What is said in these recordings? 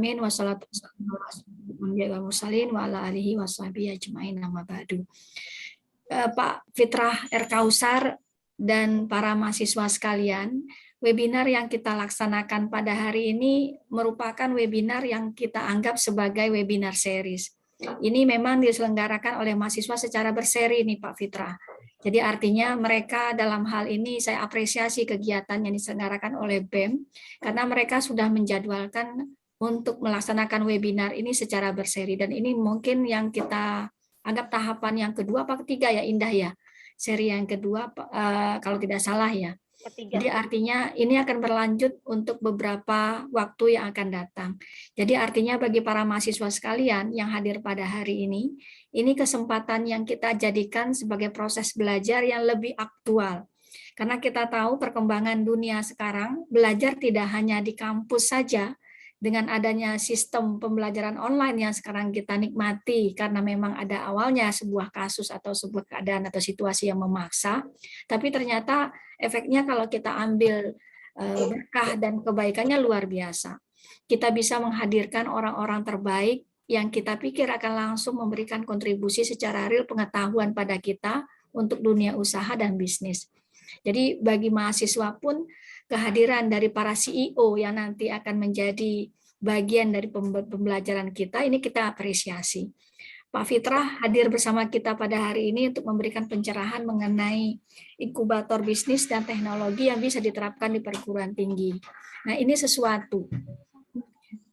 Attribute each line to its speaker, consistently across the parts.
Speaker 1: Amin wassalatu wassalamu ala mursalin wa ala alihi washabihi ajmain amma ba'du. Pak Fitrah R. Kausar dan para mahasiswa sekalian, webinar yang kita laksanakan pada hari ini merupakan webinar yang kita anggap sebagai webinar series. Ini memang diselenggarakan oleh mahasiswa secara berseri nih Pak Fitrah. Jadi artinya mereka dalam hal ini saya apresiasi kegiatan yang diselenggarakan oleh BEM karena mereka sudah menjadwalkan untuk melaksanakan webinar ini secara berseri, dan ini mungkin yang kita anggap tahapan yang kedua apa ketiga ya Indah ya, seri yang kedua kalau tidak salah ya. Ketiga. Jadi artinya ini akan berlanjut untuk beberapa waktu yang akan datang. Jadi artinya bagi para mahasiswa sekalian yang hadir pada hari ini kesempatan yang kita jadikan sebagai proses belajar yang lebih aktual. Karena kita tahu perkembangan dunia sekarang, belajar tidak hanya di kampus saja, dengan adanya sistem pembelajaran online yang sekarang kita nikmati karena memang ada awalnya sebuah kasus atau sebuah keadaan atau situasi yang memaksa, tapi ternyata efeknya kalau kita ambil berkah dan kebaikannya luar biasa. Kita bisa menghadirkan orang-orang terbaik yang kita pikir akan langsung memberikan kontribusi secara real pengetahuan pada kita untuk dunia usaha dan bisnis. Jadi bagi mahasiswa pun kehadiran dari para CEO yang nanti akan menjadi bagian dari pembelajaran kita, ini kita apresiasi. Pak Fitrah hadir bersama kita pada hari ini untuk memberikan pencerahan mengenai inkubator bisnis dan teknologi yang bisa diterapkan di perguruan tinggi. Nah, ini sesuatu.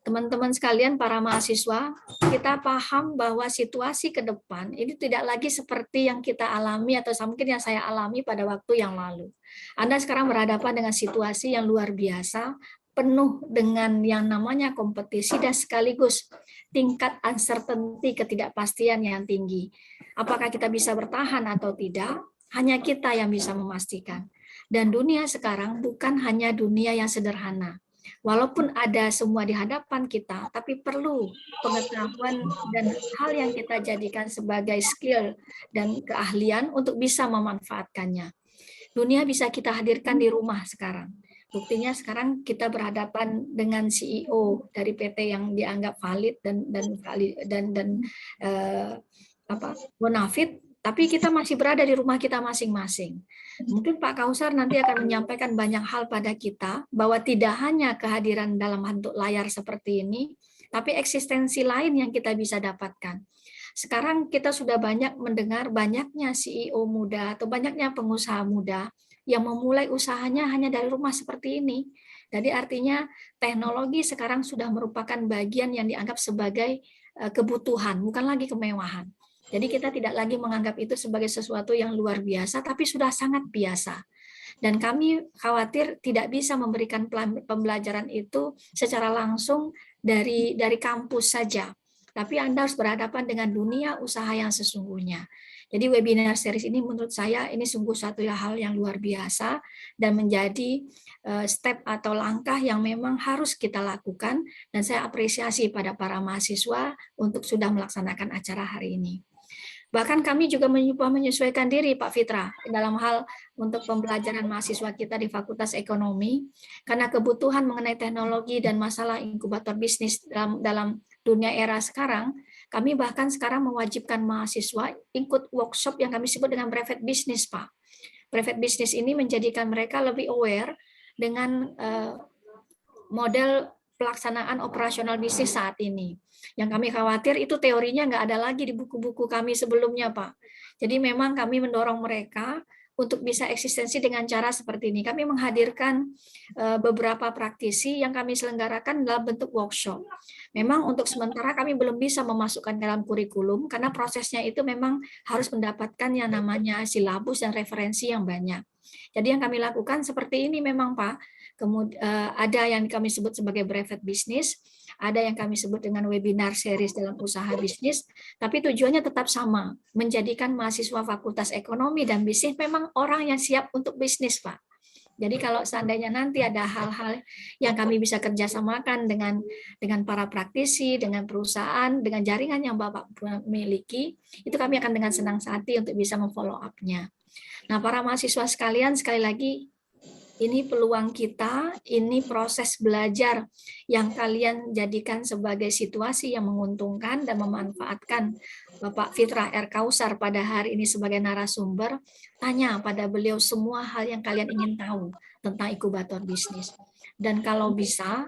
Speaker 1: Teman-teman sekalian, para mahasiswa, kita paham bahwa situasi ke depan ini tidak lagi seperti yang kita alami atau mungkin yang saya alami pada waktu yang lalu. Anda sekarang berhadapan dengan situasi yang luar biasa, penuh dengan yang namanya kompetisi dan sekaligus tingkat uncertainty, ketidakpastian yang tinggi. Apakah kita bisa bertahan atau tidak, hanya kita yang bisa memastikan. Dan dunia sekarang bukan hanya dunia yang sederhana. Walaupun ada semua di hadapan kita, tapi perlu pengetahuan dan hal yang kita jadikan sebagai skill dan keahlian untuk bisa memanfaatkannya. Dunia bisa kita hadirkan di rumah sekarang. Buktinya sekarang kita berhadapan dengan CEO dari PT yang dianggap valid dan bonafit, tapi kita masih berada di rumah kita masing-masing. Mungkin Pak Kausar nanti akan menyampaikan banyak hal pada kita, bahwa tidak hanya kehadiran dalam bentuk layar seperti ini, tapi eksistensi lain yang kita bisa dapatkan. Sekarang kita sudah banyak mendengar banyaknya CEO muda atau banyaknya pengusaha muda yang memulai usahanya hanya dari rumah seperti ini. Jadi artinya teknologi sekarang sudah merupakan bagian yang dianggap sebagai kebutuhan, bukan lagi kemewahan. Jadi kita tidak lagi menganggap itu sebagai sesuatu yang luar biasa, tapi sudah sangat biasa. Dan kami khawatir tidak bisa memberikan pembelajaran itu secara langsung dari kampus saja. Tapi Anda harus berhadapan dengan dunia usaha yang sesungguhnya. Jadi webinar series ini menurut saya ini sungguh satu hal yang luar biasa dan menjadi step atau langkah yang memang harus kita lakukan, dan saya apresiasi pada para mahasiswa untuk sudah melaksanakan acara hari ini. Bahkan kami juga menyesuaikan diri Pak Fitra dalam hal untuk pembelajaran mahasiswa kita di Fakultas Ekonomi, karena kebutuhan mengenai teknologi dan masalah inkubator bisnis dalam dunia era sekarang. Kami bahkan sekarang mewajibkan mahasiswa ikut workshop yang kami sebut dengan private business, Pak. Private business ini menjadikan mereka lebih aware dengan model pelaksanaan operasional bisnis saat ini. Yang kami khawatir itu teorinya nggak ada lagi di buku-buku kami sebelumnya, Pak. Jadi memang kami mendorong mereka untuk bisa eksistensi dengan cara seperti ini. Kami menghadirkan beberapa praktisi yang kami selenggarakan dalam bentuk workshop. Memang untuk sementara kami belum bisa memasukkan dalam kurikulum karena prosesnya itu memang harus mendapatkan yang namanya silabus dan referensi yang banyak. Jadi yang kami lakukan seperti ini memang, Pak. Kemudian ada yang kami sebut sebagai private business, ada yang kami sebut dengan webinar series dalam usaha bisnis, tapi tujuannya tetap sama, menjadikan mahasiswa Fakultas Ekonomi dan Bisnis memang orang yang siap untuk bisnis, Pak. Jadi kalau seandainya nanti ada hal-hal yang kami bisa kerjasamakan dengan para praktisi, dengan perusahaan, dengan jaringan yang Bapak miliki, itu kami akan dengan senang hati untuk bisa memfollow up-nya. Nah, para mahasiswa sekalian, sekali lagi Ini peluang kita, ini proses belajar yang kalian jadikan sebagai situasi yang menguntungkan dan memanfaatkan Bapak Fitrah R. Kausar pada hari ini sebagai narasumber. Tanya pada beliau semua hal yang kalian ingin tahu tentang inkubator bisnis. Dan kalau bisa,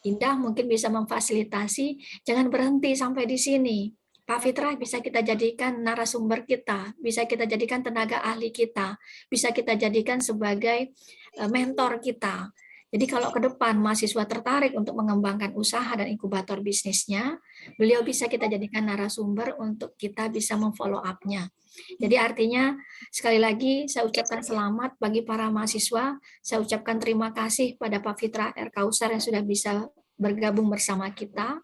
Speaker 1: Indah mungkin bisa memfasilitasi, jangan berhenti sampai di sini. Pak Fitrah bisa kita jadikan narasumber kita, bisa kita jadikan tenaga ahli kita, bisa kita jadikan sebagai mentor kita. Jadi kalau ke depan mahasiswa tertarik untuk mengembangkan usaha dan inkubator bisnisnya, beliau bisa kita jadikan narasumber untuk kita bisa memfollow up-nya. Jadi artinya sekali lagi saya ucapkan selamat bagi para mahasiswa, saya ucapkan terima kasih pada Pak Fitrah R. Kausar yang sudah bisa bergabung bersama kita,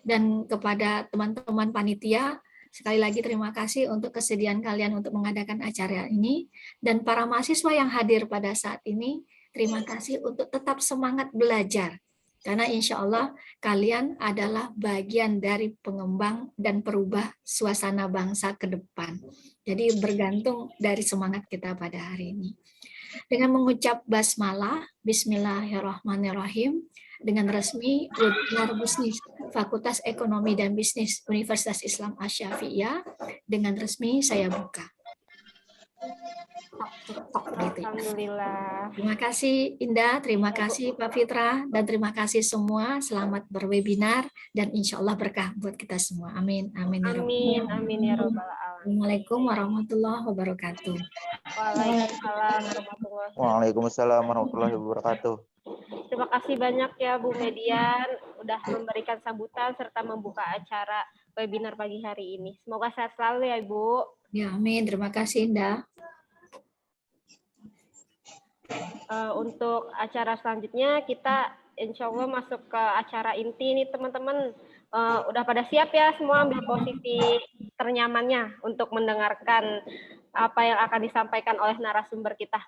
Speaker 1: dan kepada teman-teman panitia, sekali lagi terima kasih untuk kesediaan kalian untuk mengadakan acara ini, dan para mahasiswa yang hadir pada saat ini, terima kasih untuk tetap semangat belajar, karena insya Allah kalian adalah bagian dari pengembang dan perubah suasana bangsa ke depan. Jadi bergantung dari semangat kita pada hari ini. Dengan mengucap basmalah, bismillahirrahmanirrahim, dengan resmi Webinar Bisnis Fakultas Ekonomi dan Bisnis Universitas Islam Asy-Syafi'iyah, dengan resmi saya buka.
Speaker 2: Alhamdulillah.
Speaker 1: Terima kasih Indah, terima kasih Pak Fitra, dan terima kasih semua. Selamat berwebinar dan insya Allah berkah buat kita semua. Amin. Amin.
Speaker 2: Amin. Amin ya robbal alamin.
Speaker 1: Assalamualaikum warahmatullahi wabarakatuh.
Speaker 3: Waalaikumsalam warahmatullahi wabarakatuh.
Speaker 2: Terima kasih banyak ya Bu Median udah memberikan sambutan serta membuka acara webinar pagi hari ini. Semoga sehat selalu ya Ibu.
Speaker 1: Ya, amin. Terima kasih Indah.
Speaker 2: Untuk acara selanjutnya kita insya Allah masuk ke acara inti nih teman-teman. Udah pada siap ya semua ambil posisi ternyamannya untuk mendengarkan apa yang akan disampaikan oleh narasumber kita.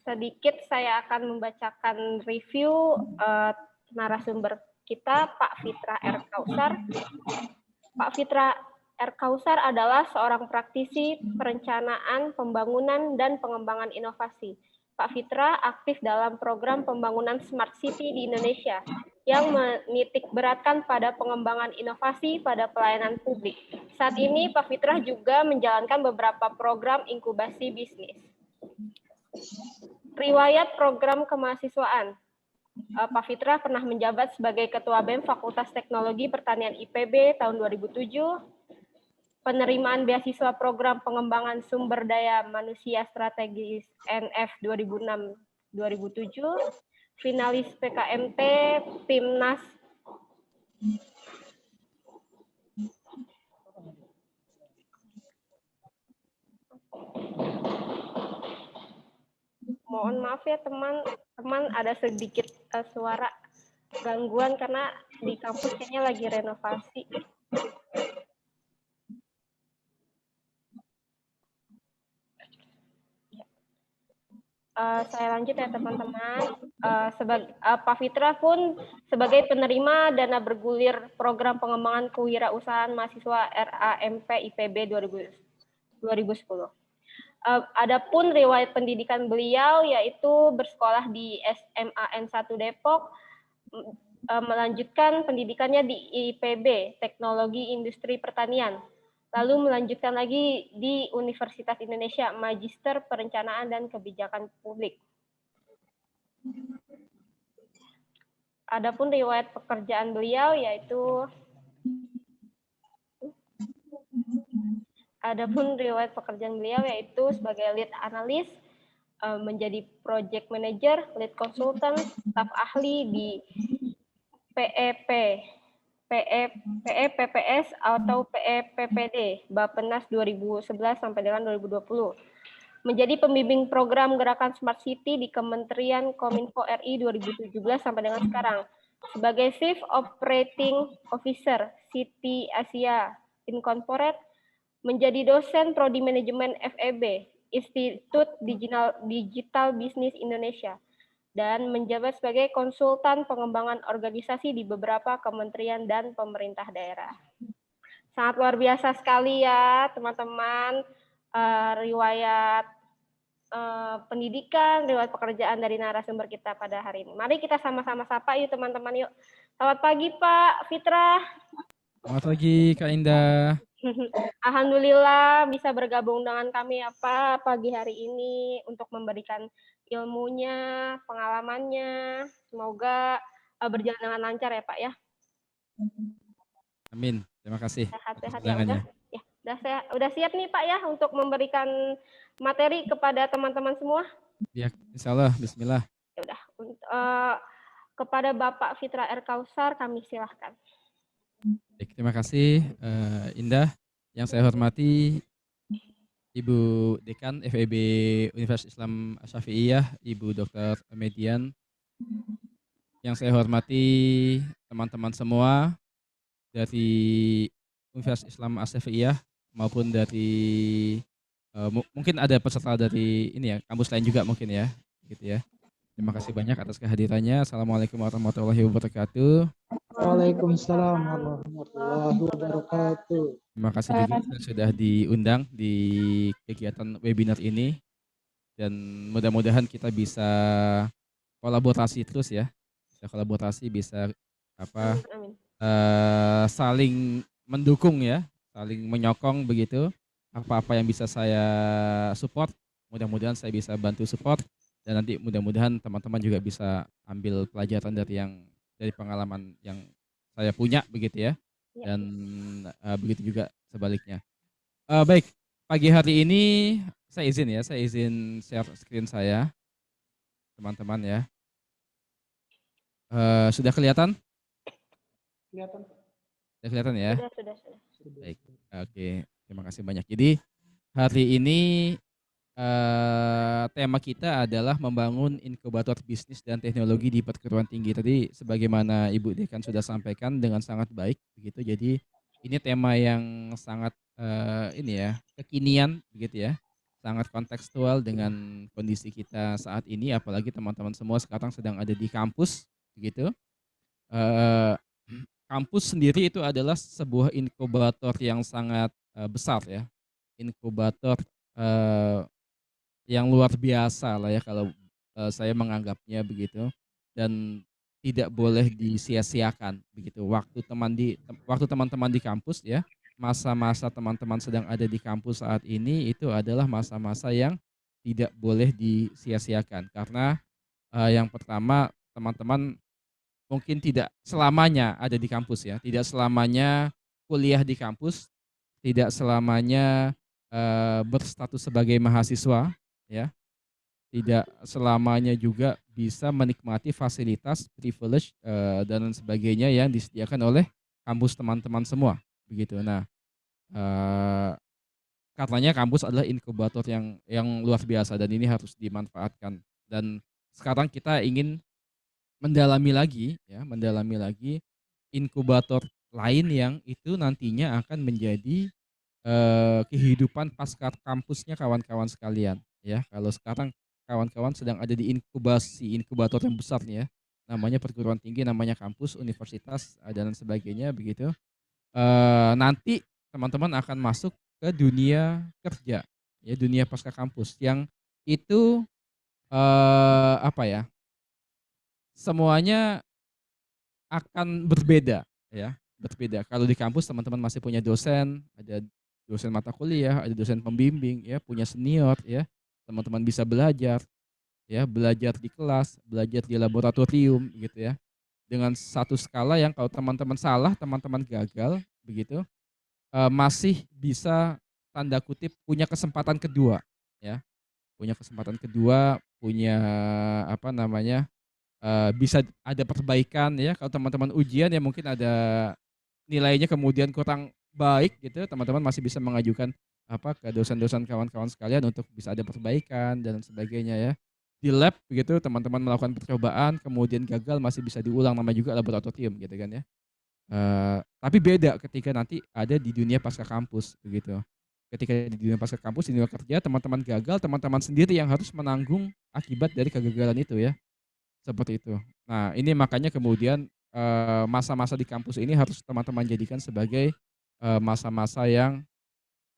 Speaker 2: Sedikit saya akan membacakan review narasumber kita, Pak Fitrah R. Kausar. Pak Fitrah R. Kausar adalah seorang praktisi perencanaan, pembangunan, dan pengembangan inovasi. Pak Fitrah aktif dalam program pembangunan Smart City di Indonesia yang menitik beratkan pada pengembangan inovasi pada pelayanan publik. Saat ini Pak Fitrah juga menjalankan beberapa program inkubasi bisnis. Riwayat program kemahasiswaan. Pak Fitrah pernah menjabat sebagai Ketua BEM Fakultas Teknologi Pertanian IPB tahun 2007, penerimaan beasiswa program pengembangan sumber daya manusia strategis NF 2006-2007, finalis PKMT Timnas Mohon maaf ya teman-teman, ada sedikit suara gangguan karena di kampus kayaknya lagi renovasi. Saya lanjut ya teman-teman. Pak Fitrah pun sebagai penerima dana bergulir program pengembangan kewirausahaan mahasiswa RAMP IPB 2010. Adapun riwayat pendidikan beliau yaitu bersekolah di SMA N1 Depok, melanjutkan pendidikannya di IPB Teknologi Industri Pertanian, lalu melanjutkan lagi di Universitas Indonesia Magister Perencanaan dan Kebijakan Publik. Adapun riwayat pekerjaan beliau yaitu sebagai lead analis, menjadi project manager, lead consultant, staf ahli di PEPPS atau PEPPD Bappenas 2011 sampai dengan 2020. Menjadi pembimbing program Gerakan Smart City di Kementerian Kominfo RI 2017 sampai dengan sekarang. Sebagai Chief Operating Officer City Asia Incorporate, menjadi dosen Prodi Manajemen FEB, Institut Digital Business Indonesia, dan menjabat sebagai konsultan pengembangan organisasi di beberapa kementerian dan pemerintah daerah. Sangat luar biasa sekali ya teman-teman riwayat pendidikan, riwayat pekerjaan dari narasumber kita pada hari ini. Mari kita sama-sama sapa yuk teman-teman yuk. Selamat pagi Pak Fitrah.
Speaker 4: Selamat pagi Kak Indah.
Speaker 2: Alhamdulillah bisa bergabung dengan kami ya Pak pagi hari ini untuk memberikan ilmunya, pengalamannya. Semoga berjalan dengan lancar ya Pak ya.
Speaker 4: Amin. Terima kasih.
Speaker 2: Sehat-sehat ya
Speaker 4: Undangannya.
Speaker 2: udah siap nih Pak ya untuk memberikan materi kepada teman-teman semua.
Speaker 4: Ya, insya Allah. Bismillah.
Speaker 2: Ya udah. Kepada Bapak Fitrah R. Kausar kami silahkan.
Speaker 4: Baik, terima kasih Indah. Yang saya hormati Ibu Dekan FEB Universitas Islam Asy-Syafi'iyah, Ibu Dr. Median. Yang saya hormati teman-teman semua dari Universitas Islam Asy-Syafi'iyah maupun dari mungkin ada peserta dari ini ya, kampus lain juga mungkin ya, gitu ya. Terima kasih banyak atas kehadirannya. Assalamualaikum warahmatullahi wabarakatuh.
Speaker 5: Waalaikumsalam warahmatullahi wabarakatuh.
Speaker 4: Terima kasih juga sudah diundang di kegiatan webinar ini dan mudah-mudahan kita bisa kolaborasi terus ya. Bisa kolaborasi, bisa saling mendukung ya, saling menyokong begitu. Apa-apa yang bisa saya support, mudah-mudahan saya bisa bantu support dan nanti mudah-mudahan teman-teman juga bisa ambil pelajaran dari pengalaman yang saya punya begitu ya. Dan begitu juga sebaliknya. Baik, pagi hari ini saya izin share screen saya, teman-teman ya. Sudah kelihatan?
Speaker 5: Kelihatan.
Speaker 4: Sudah kelihatan ya?
Speaker 2: Sudah.
Speaker 4: Baik, oke, terima kasih banyak. Jadi hari ini tema kita adalah membangun inkubator bisnis dan teknologi di perguruan tinggi. Tadi sebagaimana Ibu Dekan sudah sampaikan dengan sangat baik begitu. Jadi ini tema yang sangat kekinian begitu ya. Sangat kontekstual dengan kondisi kita saat ini, apalagi teman-teman semua sekarang sedang ada di kampus begitu. Kampus sendiri itu adalah sebuah inkubator yang sangat besar ya. Inkubator yang luar biasa lah ya kalau saya menganggapnya begitu, dan tidak boleh disia-siakan begitu. Waktu teman-teman di kampus ya, masa-masa teman-teman sedang ada di kampus saat ini itu adalah masa-masa yang tidak boleh disia-siakan karena yang pertama teman-teman mungkin tidak selamanya ada di kampus ya, tidak selamanya kuliah di kampus, tidak selamanya berstatus sebagai mahasiswa ya, tidak selamanya juga bisa menikmati fasilitas, privilege dan sebagainya yang disediakan oleh kampus teman-teman semua begitu. Nah, katanya kampus adalah inkubator yang luar biasa dan ini harus dimanfaatkan. Dan sekarang kita ingin mendalami lagi inkubator lain yang itu nantinya akan menjadi kehidupan pasca kampusnya kawan-kawan sekalian ya. Kalau sekarang kawan-kawan sedang ada di inkubator yang besar nih ya, namanya perguruan tinggi, namanya kampus, universitas dan sebagainya begitu. Nanti teman-teman akan masuk ke dunia kerja ya, dunia pasca kampus yang itu semuanya akan berbeda ya, berbeda. Kalau di kampus teman-teman masih punya dosen, ada dosen mata kuliah, ada dosen pembimbing ya, punya senior ya. Teman-teman bisa belajar ya, belajar di kelas, belajar di laboratorium gitu ya. Dengan satu skala yang kalau teman-teman salah, teman-teman gagal begitu, masih bisa tanda kutip punya kesempatan kedua ya. Punya kesempatan kedua, punya bisa ada perbaikan ya. Kalau teman-teman ujian ya mungkin ada nilainya kemudian kurang baik gitu, teman-teman masih bisa mengajukan ke dosen-dosen kawan-kawan sekalian untuk bisa ada perbaikan dan sebagainya ya. Di lab begitu teman-teman melakukan percobaan kemudian gagal masih bisa diulang, namanya juga laboratorium gitu kan ya. Tapi beda ketika nanti ada di dunia pasca kampus begitu. Ketika di dunia pasca kampus, di dunia kerja, teman-teman gagal, teman-teman sendiri yang harus menanggung akibat dari kegagalan itu ya. Seperti itu. Nah, ini makanya kemudian masa-masa di kampus ini harus teman-teman jadikan sebagai masa-masa yang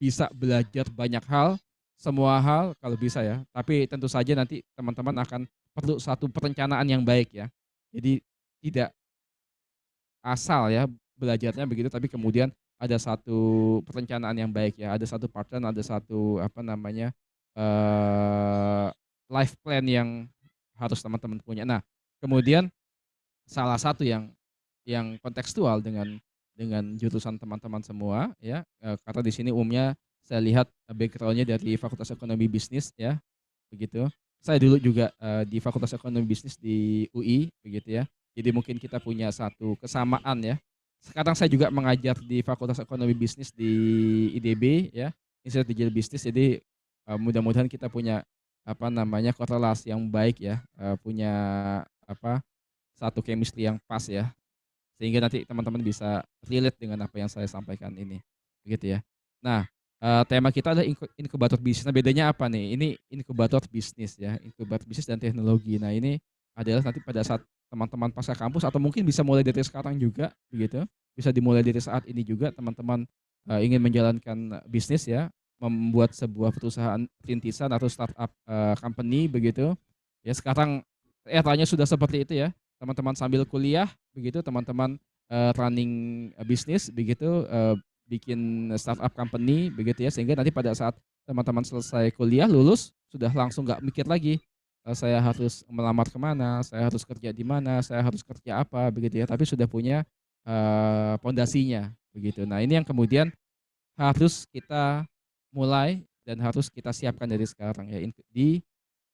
Speaker 4: bisa belajar banyak hal, semua hal kalau bisa ya. Tapi tentu saja nanti teman-teman akan perlu satu perencanaan yang baik ya. Jadi tidak asal ya belajarnya begitu, tapi kemudian ada satu perencanaan yang baik ya, ada satu pattern, ada satu apa namanya life plan yang harus teman-teman punya. Nah, kemudian salah satu yang kontekstual dengan jurusan teman-teman semua ya, karena di sini umumnya saya lihat backgroundnya dari Fakultas Ekonomi Bisnis ya, begitu. Saya dulu juga di Fakultas Ekonomi Bisnis di UI begitu ya. Jadi mungkin kita punya satu kesamaan ya. Sekarang saya juga mengajar di Fakultas Ekonomi Bisnis di IDB ya, Institut Digital Business. Jadi mudah-mudahan kita punya apa namanya korelasi yang baik ya, punya apa satu chemistry yang pas ya, sehingga nanti teman-teman bisa relate dengan apa yang saya sampaikan ini, begitu ya. Nah, tema kita adalah inkubator bisnis. Nah, bedanya apa nih? Ini inkubator bisnis ya, inkubator bisnis dan teknologi. Nah, ini adalah nanti pada saat teman-teman pasca kampus atau mungkin bisa mulai dari sekarang juga, begitu. Bisa dimulai dari saat ini juga teman-teman ingin menjalankan bisnis ya, membuat sebuah perusahaan rintisan atau startup company begitu. Ya sekarang eranya sudah seperti itu ya. Teman-teman sambil kuliah begitu, teman-teman running bisnis begitu, bikin startup company begitu ya, sehingga nanti pada saat teman-teman selesai kuliah lulus sudah langsung nggak mikir lagi saya harus melamar kemana, saya harus kerja di mana, saya harus kerja apa begitu ya, tapi sudah punya pondasinya begitu. Nah ini yang kemudian harus kita mulai dan harus kita siapkan dari sekarang ya di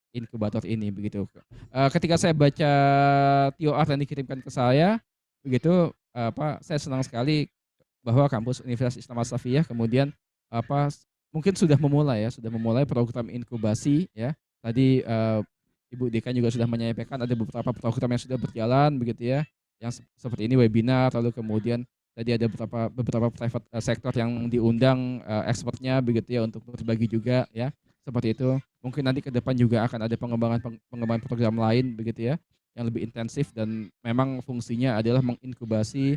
Speaker 4: inkubator ini begitu. Ketika saya baca TOR yang dikirimkan ke saya begitu, saya senang sekali bahwa kampus Universitas Islam Al-Safiyah kemudian mungkin sudah memulai program inkubasi ya. Tadi Ibu Dekan juga sudah menyampaikan ada beberapa program yang sudah berjalan begitu ya. Yang seperti ini webinar, lalu kemudian tadi ada beberapa private sektor yang diundang expertnya begitu ya untuk berbagi juga ya. Seperti itu. Mungkin nanti ke depan juga akan ada pengembangan program lain begitu ya yang lebih intensif dan memang fungsinya adalah menginkubasi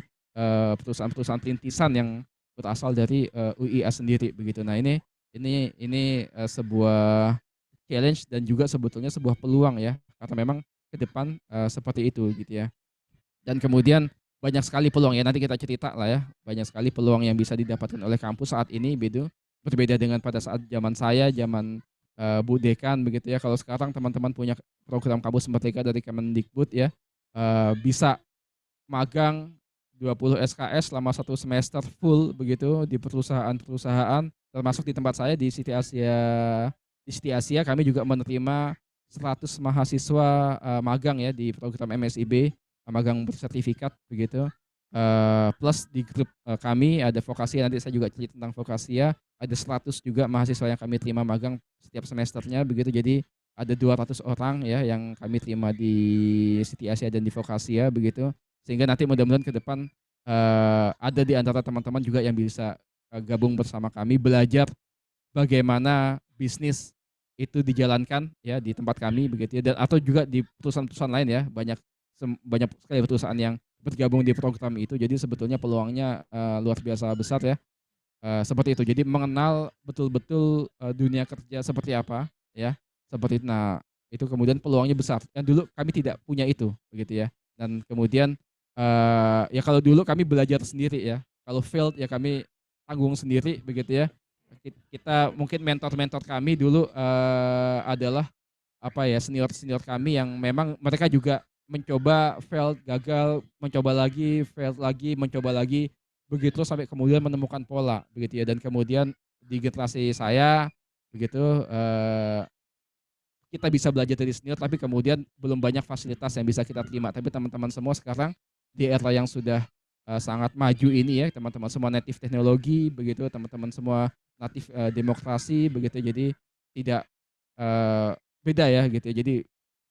Speaker 4: perusahaan-perusahaan rintisan yang berasal dari UIA sendiri begitu. Nah, ini sebuah challenge dan juga sebetulnya sebuah peluang ya, karena memang ke depan seperti itu gitu ya. Dan kemudian banyak sekali peluang ya, nanti kita cerita lah ya, banyak sekali peluang yang bisa didapatkan oleh kampus saat ini berbeda dengan pada saat zaman Bu Dekan begitu ya. Kalau sekarang teman-teman punya program kampus merdeka dari Kemendikbud ya, bisa magang 20 SKS selama 1 semester full begitu di perusahaan-perusahaan, termasuk di tempat saya di Siti Asia. Di Siti Asia kami juga menerima 100 mahasiswa magang ya di program MSIB, magang bersertifikat begitu. Plus di grup kami ada Vokasi, nanti saya juga cerita tentang Vokasi ya. Ada 100 juga mahasiswa yang kami terima magang setiap semesternya begitu. Jadi ada 200 orang ya yang kami terima di Siti Asia dan di Vokasi ya begitu. Sehingga nanti mudah-mudahan ke depan ada di antara teman-teman juga yang bisa gabung bersama kami belajar bagaimana bisnis itu dijalankan ya di tempat kami begitu ya, dan atau juga di perusahaan-perusahaan lain ya, banyak sekali perusahaan yang bergabung di program itu. Jadi sebetulnya peluangnya luar biasa besar ya. Seperti itu. Jadi mengenal betul-betul dunia kerja seperti apa ya. Seperti itu. Nah, itu kemudian peluangnya besar. Yang dulu kami tidak punya itu begitu ya. Dan kemudian ya kalau dulu kami belajar sendiri ya. Kalau failed ya kami tanggung sendiri begitu ya. Kita mungkin mentor-mentor kami dulu adalah senior-senior kami yang memang mereka juga mencoba, failed, gagal, mencoba lagi, failed lagi, mencoba lagi, begitu sampai kemudian menemukan pola begitu ya. Dan kemudian di generasi saya begitu kita bisa belajar dari senior, tapi kemudian belum banyak fasilitas yang bisa kita terima. Tapi teman-teman semua sekarang di era yang sudah sangat maju ini ya, teman-teman semua native teknologi begitu, teman-teman semua native demokrasi begitu. Jadi tidak beda ya gitu ya. Jadi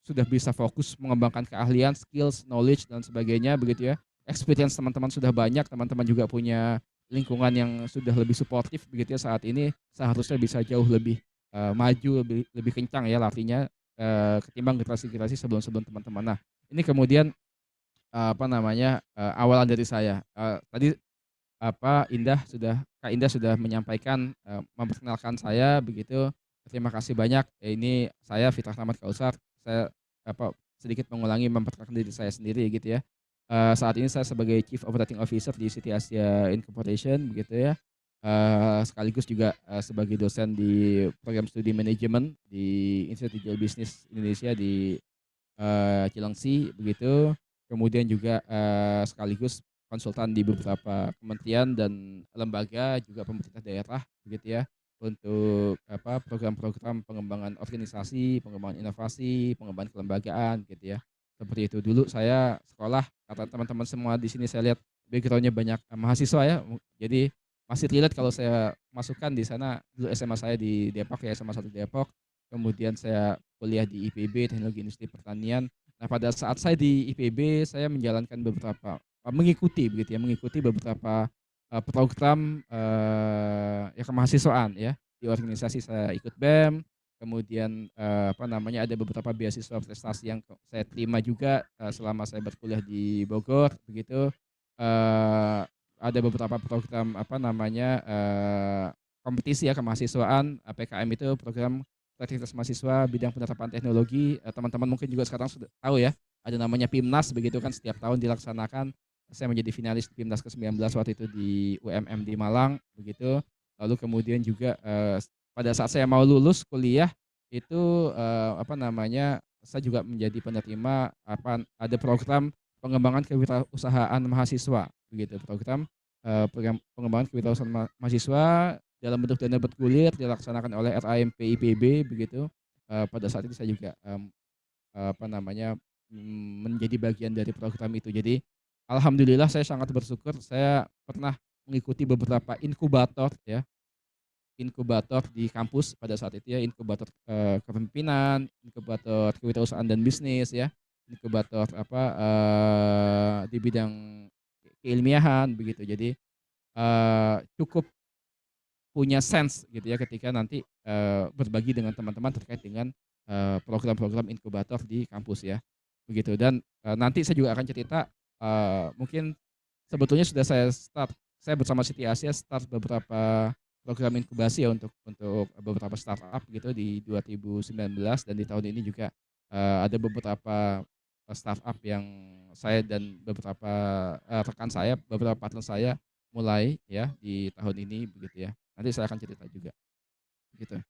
Speaker 4: sudah bisa fokus mengembangkan keahlian, skills, knowledge dan sebagainya begitu ya. Experience teman-teman sudah banyak, teman-teman juga punya lingkungan yang sudah lebih suportif begitu ya. Saat ini seharusnya bisa jauh lebih maju, lebih kencang ya larinya ketimbang generasi-generasi sebelum-sebelum teman-teman. Nah, ini kemudian awalan dari saya. Tadi Kak Indah sudah menyampaikan, memperkenalkan saya begitu. Terima kasih banyak. Ini saya Fitrah Ahmad Kausar. Saya sedikit mengulangi memperkenalkan diri saya sendiri gitu ya. Saat ini saya sebagai Chief Operating Officer di City Asia Incorporation begitu ya. Sekaligus juga sebagai dosen di program studi manajemen di Institut Digital Business Indonesia di Cilengsi begitu. Kemudian juga sekaligus konsultan di beberapa kementerian dan lembaga juga pemerintah daerah begitu ya untuk program-program pengembangan organisasi, pengembangan inovasi, pengembangan kelembagaan gitu ya. Seperti itu dulu saya sekolah, kata teman-teman semua di sini saya lihat backgroundnya banyak mahasiswa ya. Jadi masih relate kalau saya masukkan di sana dulu SMA saya di Depok ya, SMA 1 Depok. Kemudian saya kuliah di IPB Teknologi Industri Pertanian. Nah, pada saat saya di IPB saya menjalankan mengikuti beberapa program ya kemahasiswaan ya. Di organisasi saya ikut BEM, kemudian ada beberapa beasiswa prestasi yang saya terima juga selama saya berkuliah di Bogor begitu. Ada beberapa program kompetisi ya kemahasiswaan, PKM itu program aktivitas mahasiswa bidang penerapan teknologi. Teman-teman mungkin juga sekarang sudah tahu ya, ada namanya PIMNAS begitu kan, setiap tahun dilaksanakan. Saya menjadi finalis di PIMNAS ke-19 waktu itu di UMM di Malang begitu. Lalu kemudian juga pada saat saya mau lulus kuliah itu saya juga menjadi penerima ada program pengembangan kewirausahaan mahasiswa begitu, program pengembangan kewirausahaan mahasiswa dalam bentuk dana bergulir dilaksanakan oleh RAMP IPB begitu. Pada saat itu saya juga menjadi bagian dari program itu. Jadi alhamdulillah saya sangat bersyukur saya pernah mengikuti beberapa inkubator di kampus pada saat itu ya, inkubator kepemimpinan, inkubator kewirausahaan dan bisnis ya, inkubator di bidang keilmiahan begitu. Jadi cukup punya sense gitu ya ketika nanti berbagi dengan teman-teman terkait dengan program-program inkubator di kampus ya begitu. Dan nanti saya juga akan cerita mungkin sebetulnya sudah saya bersama City Asia start beberapa program inkubasi ya untuk beberapa startup gitu di 2019, dan di tahun ini juga ada beberapa startup yang saya dan beberapa rekan saya, beberapa partner saya mulai ya di tahun ini begitu ya. Nanti saya akan cerita juga. Gitu.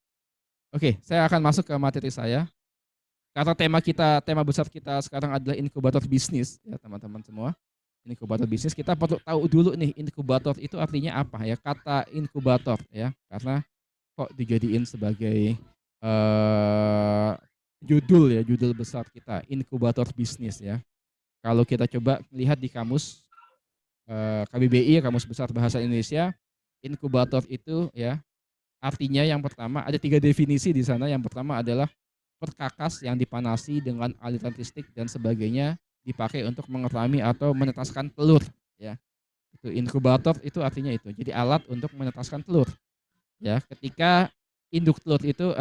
Speaker 4: Oke, saya akan masuk ke materi saya. Karena tema besar kita sekarang adalah inkubator bisnis ya teman-teman semua. Inkubator bisnis, kita perlu tahu dulu nih inkubator itu artinya apa ya. Kata inkubator ya, karena kok dijadiin sebagai judul besar kita, inkubator bisnis ya. Kalau kita coba lihat di kamus KBBI, Kamus Besar Bahasa Indonesia, inkubator itu ya artinya yang pertama ada 3 definisi di sana. Yang pertama adalah perkakas yang dipanasi dengan aliran listrik dan sebagainya dipakai untuk mengerami atau menetaskan telur ya. Itu inkubator itu artinya itu. Jadi alat untuk menetaskan telur. Ya, ketika induk telur itu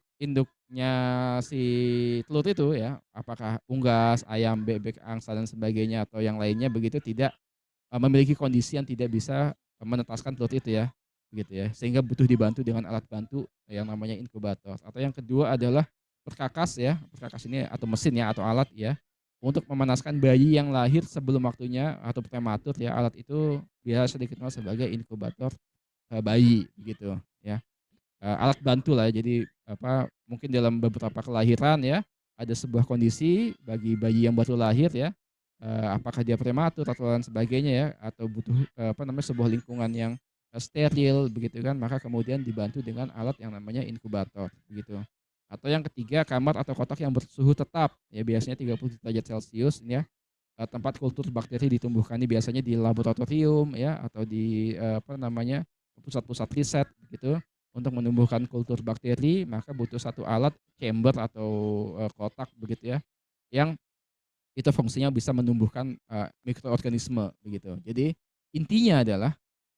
Speaker 4: induknya si telur itu ya, apakah unggas, ayam, bebek, angsa dan sebagainya atau yang lainnya begitu tidak memiliki kondisi yang tidak bisa menetaskan telur itu ya, begitu ya, sehingga butuh dibantu dengan alat bantu yang namanya inkubator. Atau yang kedua adalah perkakas ya, perkakas ini atau mesin ya atau alat ya untuk memanaskan bayi yang lahir sebelum waktunya atau prematur ya. Alat itu biasa dikenal sebagai inkubator bayi begitu ya. Alat bantu lah ya. Jadi mungkin dalam beberapa kelahiran ya ada sebuah kondisi bagi bayi yang baru lahir ya. Apakah dia prematur atau lain sebagainya ya, atau butuh sebuah lingkungan yang steril begitu kan, maka kemudian dibantu dengan alat yang namanya inkubator begitu. Atau yang ketiga, kamar atau kotak yang bersuhu tetap ya, biasanya 30 derajat Celcius ya. Tempat kultur bakteri ditumbuhkannya biasanya di laboratorium ya, atau di pusat-pusat riset gitu. Untuk menumbuhkan kultur bakteri maka butuh satu alat chamber atau kotak begitu ya, yang itu fungsinya bisa menumbuhkan mikroorganisme begitu. Jadi intinya adalah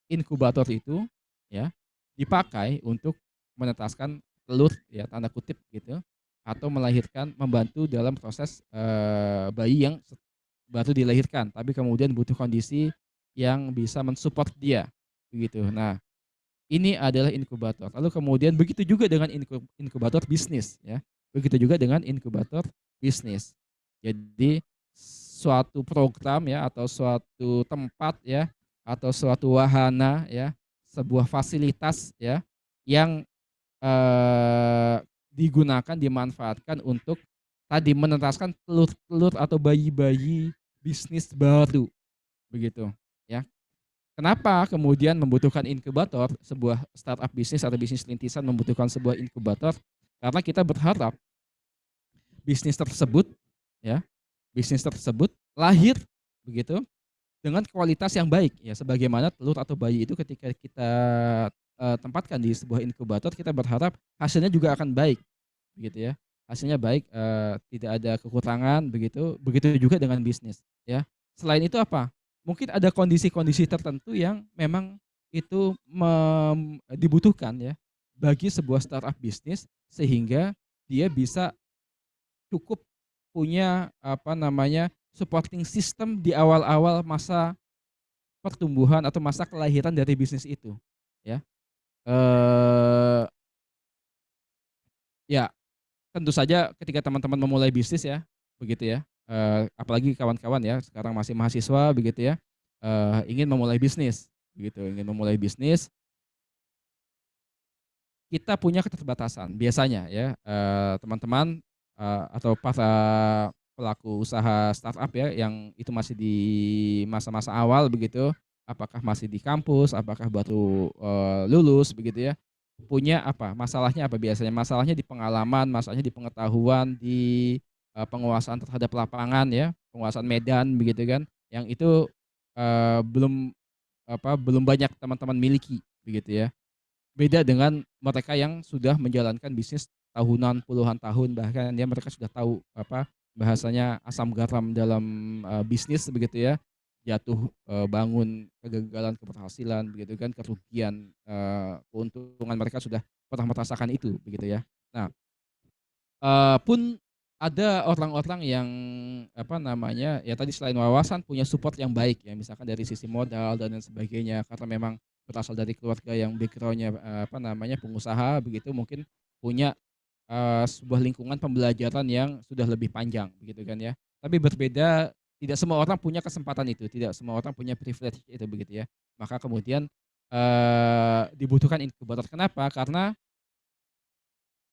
Speaker 4: inkubator itu ya dipakai untuk menetaskan telur ya, tanda kutip gitu, atau melahirkan, membantu dalam proses bayi yang baru dilahirkan tapi kemudian butuh kondisi yang bisa mensupport dia begitu. Nah, ini adalah inkubator. Lalu kemudian begitu juga dengan inkubator bisnis ya. Begitu juga dengan inkubator bisnis. Jadi suatu program ya atau suatu tempat ya atau suatu wahana ya, sebuah fasilitas ya yang digunakan dimanfaatkan untuk tadi menetaskan telur-telur atau bayi-bayi bisnis baru begitu ya. Kenapa kemudian membutuhkan inkubator, sebuah startup bisnis atau bisnis rintisan membutuhkan sebuah inkubator? Karena kita berharap bisnis tersebut ya, bisnis tersebut lahir begitu dengan kualitas yang baik ya, sebagaimana telur atau bayi itu ketika kita tempatkan di sebuah inkubator, kita berharap hasilnya juga akan baik begitu ya. Hasilnya baik, tidak ada kekurangan begitu. Begitu juga dengan bisnis ya. Selain itu apa? Mungkin ada kondisi-kondisi tertentu yang memang itu dibutuhkan ya bagi sebuah startup bisnis sehingga dia bisa cukup punya apa namanya supporting system di awal-awal masa pertumbuhan atau masa kelahiran dari bisnis itu ya. Eh ya tentu saja ketika teman-teman memulai bisnis ya begitu ya, apalagi kawan-kawan ya sekarang masih mahasiswa begitu ya, ingin memulai bisnis begitu, ingin memulai bisnis, kita punya keterbatasan biasanya ya, teman-teman, atau para pelaku usaha startup ya yang itu masih di masa-masa awal begitu, apakah masih di kampus, apakah baru, lulus begitu ya, punya apa, masalahnya apa biasanya? Masalahnya di pengalaman, masalahnya di pengetahuan, di, penguasaan terhadap lapangan ya, penguasaan medan begitu kan, yang itu, belum apa, belum banyak teman-teman miliki begitu ya. Beda dengan mereka yang sudah menjalankan bisnis tahunan, puluhan tahun, bahkan ya mereka sudah tahu apa, bahasanya asam garam dalam, bisnis begitu ya. Jatuh, bangun, kegagalan, keberhasilan begitu kan, kerugian, keuntungan mereka sudah pernah merasakan itu begitu ya. Nah, pun ada orang-orang yang apa namanya, ya tadi selain wawasan punya support yang baik ya, misalkan dari sisi modal dan lain sebagainya, karena memang berasal dari keluarga yang background-nya, apa namanya, pengusaha begitu, mungkin punya, sebuah lingkungan pembelajaran yang sudah lebih panjang begitu kan ya. Tapi berbeda, tidak semua orang punya kesempatan itu, tidak semua orang punya privilege itu begitu ya. Maka kemudian, dibutuhkan inkubator. Kenapa? Karena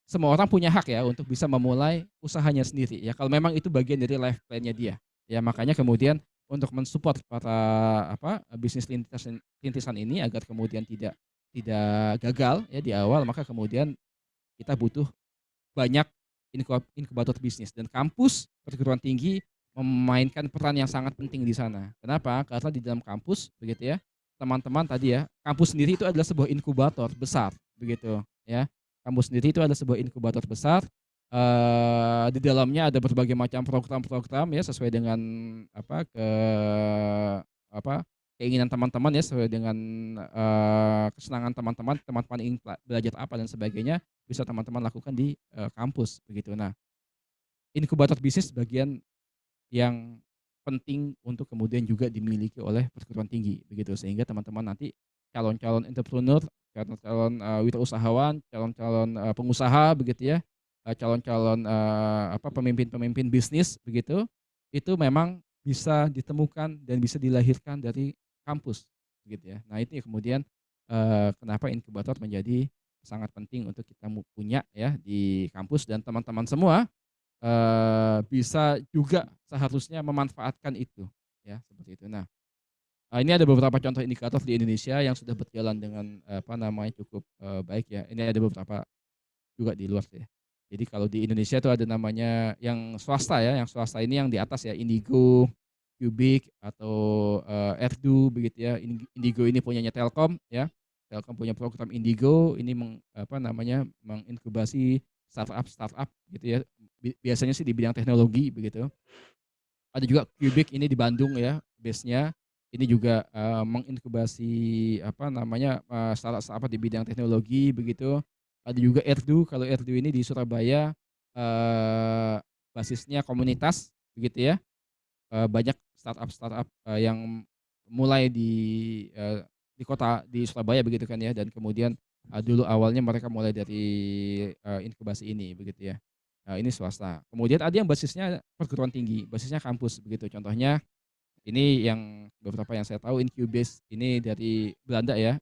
Speaker 4: semua orang punya hak ya untuk bisa memulai usahanya sendiri ya, kalau memang itu bagian dari life plan-nya dia. Ya makanya kemudian untuk mensupport para apa, bisnis rintisan ini agar kemudian tidak gagal ya di awal, maka kemudian kita butuh banyak inkubator bisnis dan kampus perguruan tinggi memainkan peran yang sangat penting di sana. Kenapa? Karena di dalam kampus begitu ya, teman-teman tadi ya, kampus sendiri itu adalah sebuah inkubator besar begitu ya. Kampus sendiri itu adalah sebuah inkubator besar, di dalamnya ada berbagai macam program-program ya sesuai dengan apa, apa, keinginan teman-teman ya, sesuai dengan, kesenangan teman-teman, teman-teman ingin belajar apa dan sebagainya, bisa teman-teman lakukan di, kampus begitu. Nah, inkubator bisnis bagian yang penting untuk kemudian juga dimiliki oleh perguruan tinggi begitu, sehingga teman-teman nanti calon-calon entrepreneur, calon-calon, wirausahawan, calon-calon, pengusaha begitu ya, calon-calon, apa, pemimpin-pemimpin bisnis begitu, itu memang bisa ditemukan dan bisa dilahirkan dari kampus gitu ya. Nah itu yang kemudian, kenapa inkubator menjadi sangat penting untuk kita punya ya di kampus, dan teman-teman semua bisa juga seharusnya memanfaatkan itu, ya seperti itu. Nah, ini ada beberapa contoh indikator di Indonesia yang sudah berjalan dengan, apa namanya, cukup, baik ya. Ini ada beberapa juga di luar sih ya. Jadi kalau di Indonesia itu ada namanya yang swasta ya, yang swasta ini yang di atas ya, Indigo, Cubic, atau, Erdu begitu ya. Indigo ini punyanya Telkom ya. Telkom punya program Indigo, ini apa namanya, menginkubasi startup-startup gitu ya. Biasanya sih di bidang teknologi begitu. Ada juga Cubic ini di Bandung ya, base-nya. Ini juga, menginkubasi apa namanya, startup-startup di bidang teknologi begitu. Ada juga Erdu, kalau Erdu ini di Surabaya, basisnya komunitas begitu ya. Banyak startup-startup, yang mulai di kota di Surabaya begitu kan ya, dan kemudian dulu awalnya mereka mulai dari inkubasi ini begitu ya. Ini swasta. Kemudian ada yang basisnya perguruan tinggi, basisnya kampus begitu. Contohnya ini yang beberapa yang saya tahu Incubase ini dari Belanda ya,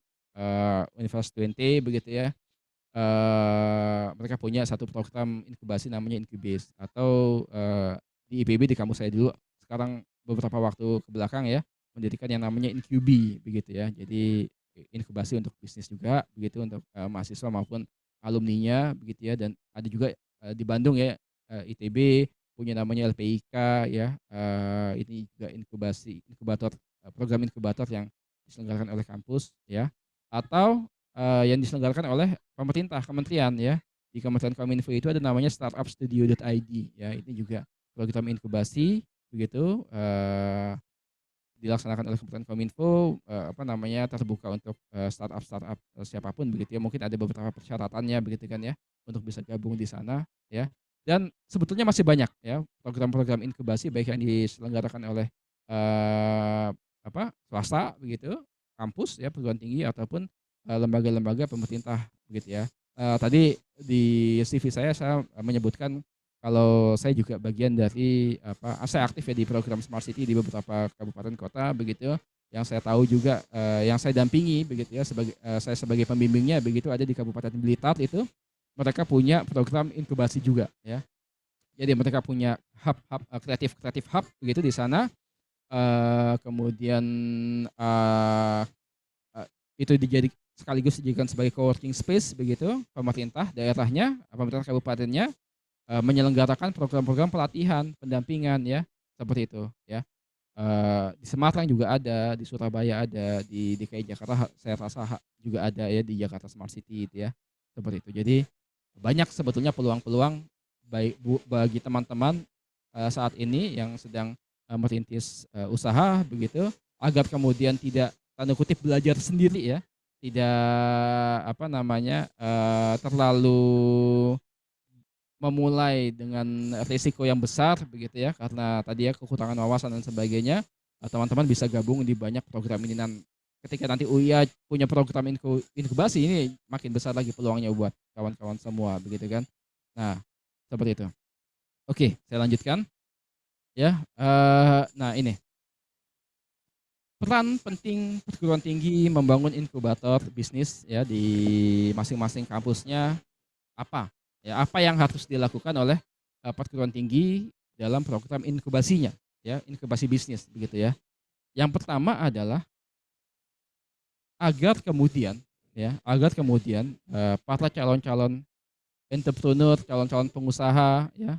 Speaker 4: Universitas Twente begitu ya. Mereka punya satu program inkubasi namanya Incubase atau di IPB di kampus saya dulu, sekarang beberapa waktu ke belakang ya, mendirikan yang namanya Incubi begitu ya. Jadi inkubasi untuk bisnis juga begitu untuk mahasiswa maupun alumninya begitu ya, dan ada juga di Bandung ya, ITB punya namanya LPIK ya, ini juga inkubator, program inkubator yang diselenggarakan oleh kampus ya, atau yang diselenggarakan oleh pemerintah, kementerian ya. Di Kementerian Kominfo itu ada namanya startupstudio.id ya, ini juga program inkubasi begitu, dilaksanakan oleh Kementerian Kominfo, terbuka untuk startup siapapun begitu ya. Mungkin ada beberapa persyaratannya begitu kan ya, untuk bisa gabung di sana ya. Dan sebetulnya masih banyak ya program-program inkubasi baik yang diselenggarakan oleh swasta begitu, kampus ya, perguruan tinggi ataupun lembaga-lembaga pemerintah begitu ya. Tadi di CV saya menyebutkan kalau saya juga bagian dari saya aktif ya di program Smart City di beberapa kabupaten kota begitu. Yang saya tahu juga yang saya dampingi begitu ya, saya sebagai pembimbingnya begitu, ada di Kabupaten Blitar itu mereka punya program inkubasi juga ya. Jadi mereka punya hub kreatif hub begitu di sana. Kemudian itu sekaligus dijadikan sebagai co-working space begitu, pemerintah daerahnya, pemerintah kabupatennya menyelenggarakan program-program pelatihan, pendampingan ya, seperti itu ya. Di Semarang juga ada, di Surabaya ada, di DKI Jakarta saya rasa juga ada ya, di Jakarta Smart City itu ya, seperti itu. Jadi banyak sebetulnya peluang-peluang bagi teman-teman saat ini yang sedang merintis usaha begitu, agar kemudian tidak tanda kutip belajar sendiri ya, tidak terlalu memulai dengan risiko yang besar begitu ya, karena tadi ya kekurangan wawasan dan sebagainya. Teman-teman bisa gabung di banyak program ini, dan ketika nanti UIA punya program inkubasi ini makin besar lagi peluangnya buat kawan-kawan semua begitu kan. Nah, seperti itu. Oke, saya lanjutkan ya. Nah, ini peran penting perguruan tinggi membangun inkubator bisnis ya di masing-masing kampusnya apa? Ya, apa yang harus dilakukan oleh perguruan tinggi dalam program inkubasinya ya, inkubasi bisnis begitu ya. Yang pertama adalah agar kemudian para calon-calon entrepreneur, calon-calon pengusaha ya,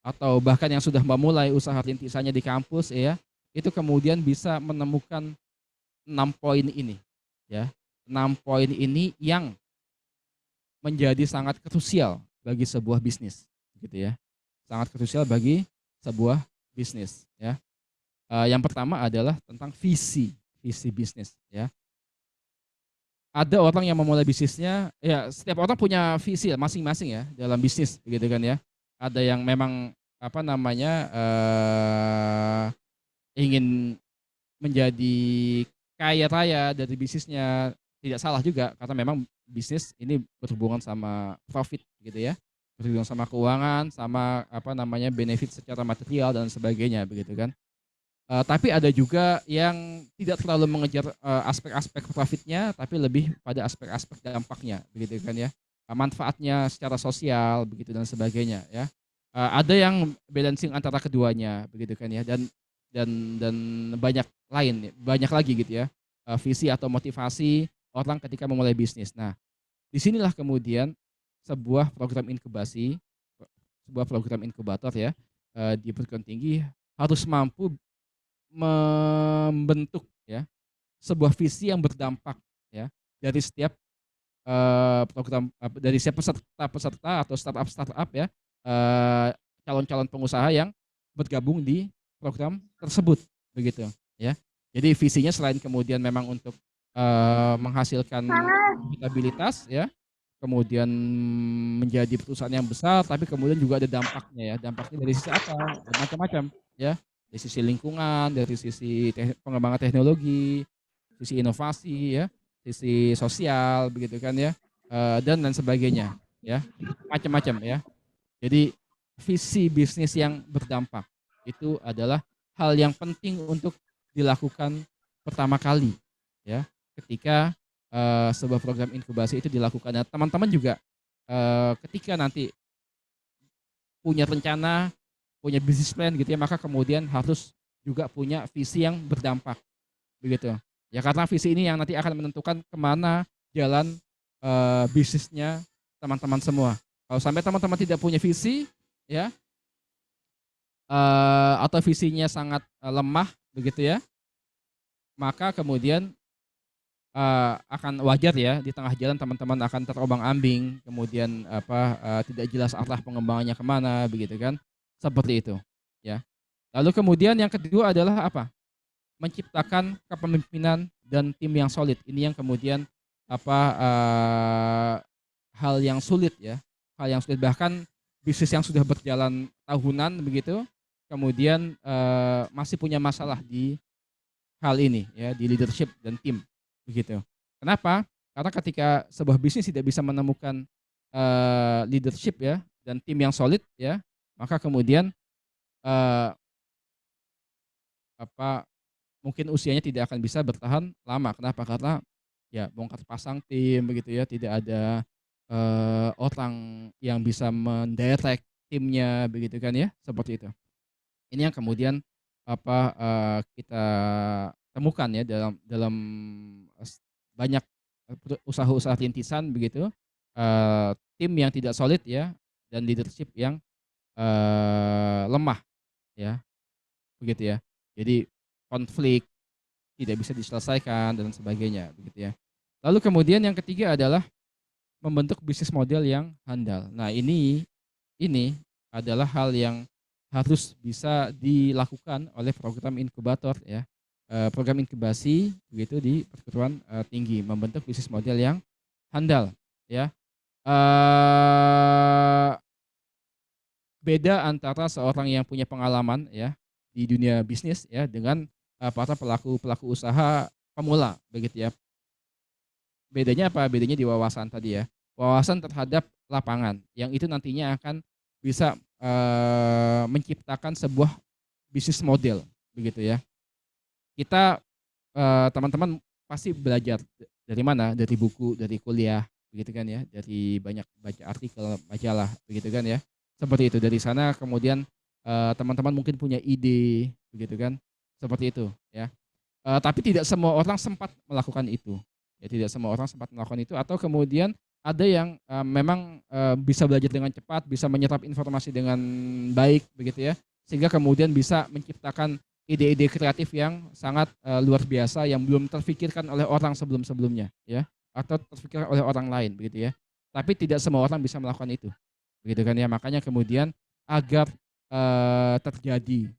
Speaker 4: atau bahkan yang sudah memulai usaha rintisannya di kampus ya, itu kemudian bisa menemukan 6 poin ini ya. 6 poin ini yang menjadi sangat krusial bagi sebuah bisnis gitu ya. Sangat krusial bagi sebuah bisnis ya. Yang pertama adalah tentang visi bisnis ya. Ada orang yang memulai bisnisnya ya, setiap orang punya visi masing-masing ya dalam bisnis begitu kan ya. Ada yang memang ingin menjadi kaya raya dari bisnisnya, tidak salah juga karena memang bisnis ini berhubungan sama profit gitu ya, berhubungan sama keuangan, sama benefit secara material dan sebagainya begitu kan. Tapi ada juga yang tidak terlalu mengejar aspek-aspek profitnya, tapi lebih pada aspek-aspek dampaknya begitu kan ya, manfaatnya secara sosial begitu dan sebagainya ya. Ada yang balancing antara keduanya begitu kan ya, dan banyak lagi gitu ya, visi atau motivasi orang ketika memulai bisnis. Nah, disinilah kemudian sebuah program inkubator ya di perguruan tinggi harus mampu membentuk ya sebuah visi yang berdampak ya dari setiap program, dari setiap peserta atau startup ya, calon-calon pengusaha yang bergabung di program tersebut begitu ya. Jadi visinya selain kemudian memang untuk menghasilkan profitabilitas ya, kemudian menjadi perusahaan yang besar, tapi kemudian juga ada dampaknya ya. Dampaknya dari sisi apa? Macam-macam ya. dari sisi lingkungan, dari sisi pengembangan teknologi, sisi inovasi ya, sisi sosial begitu kan ya, dan lain sebagainya ya, macam-macam ya. Jadi visi bisnis yang berdampak itu adalah hal yang penting untuk dilakukan pertama kali ya, ketika sebuah program inkubasi itu dilakukan. Nah, teman-teman juga ketika nanti punya rencana, punya bisnis plan gitu ya, maka kemudian harus juga punya visi yang berdampak begitu. Ya karena visi ini yang nanti akan menentukan kemana jalan bisnisnya teman-teman semua. Kalau sampai teman-teman tidak punya visi ya, atau visinya sangat lemah begitu ya, maka kemudian akan wajar ya di tengah jalan teman-teman akan terombang-ambing, kemudian tidak jelas arah pengembangannya kemana begitu kan, seperti itu ya. Lalu kemudian yang kedua adalah apa? Menciptakan kepemimpinan dan tim yang solid. Ini yang kemudian hal yang sulit ya, hal yang sulit, bahkan bisnis yang sudah berjalan tahunan begitu, kemudian masih punya masalah di hal ini ya, di leadership dan tim begitu. Kenapa? Karena ketika sebuah bisnis tidak bisa menemukan leadership ya dan tim yang solid ya, maka kemudian mungkin usianya tidak akan bisa bertahan lama. Kenapa? Karena ya bongkar pasang tim begitu ya, tidak ada orang yang bisa mendirect timnya begitu kan ya, seperti itu. Ini yang kemudian kita temukan ya dalam banyak usaha-usaha rintisan begitu, tim yang tidak solid ya dan leadership yang lemah ya, begitu ya. Jadi konflik tidak bisa diselesaikan dan sebagainya begitu ya. Lalu kemudian yang ketiga adalah membentuk bisnis model yang handal. Nah, ini adalah hal yang harus bisa dilakukan oleh program inkubator ya. Program inkubasi begitu di perguruan tinggi, membentuk bisnis model yang handal ya. Beda antara seorang yang punya pengalaman ya di dunia bisnis ya dengan para pelaku usaha pemula begitu ya. Bedanya apa? Bedanya di wawasan tadi ya. Wawasan terhadap lapangan yang itu nantinya akan bisa menciptakan sebuah bisnis model begitu ya. Kita teman-teman pasti belajar dari mana? Dari buku, dari kuliah begitu kan ya, dari banyak baca artikel, majalah begitu kan ya. Seperti itu. Dari sana kemudian teman-teman mungkin punya ide begitu kan. Seperti itu ya. Tapi tidak semua orang sempat melakukan itu. Ya, tidak semua orang sempat melakukan itu, atau kemudian ada yang memang bisa belajar dengan cepat, bisa menyerap informasi dengan baik begitu ya. Sehingga kemudian bisa menciptakan ide-ide kreatif yang sangat luar biasa yang belum terfikirkan oleh orang sebelum-sebelumnya ya, atau terfikirkan oleh orang lain begitu ya. Tapi tidak semua orang bisa melakukan itu. Begitu kan ya. Makanya kemudian agar terjadi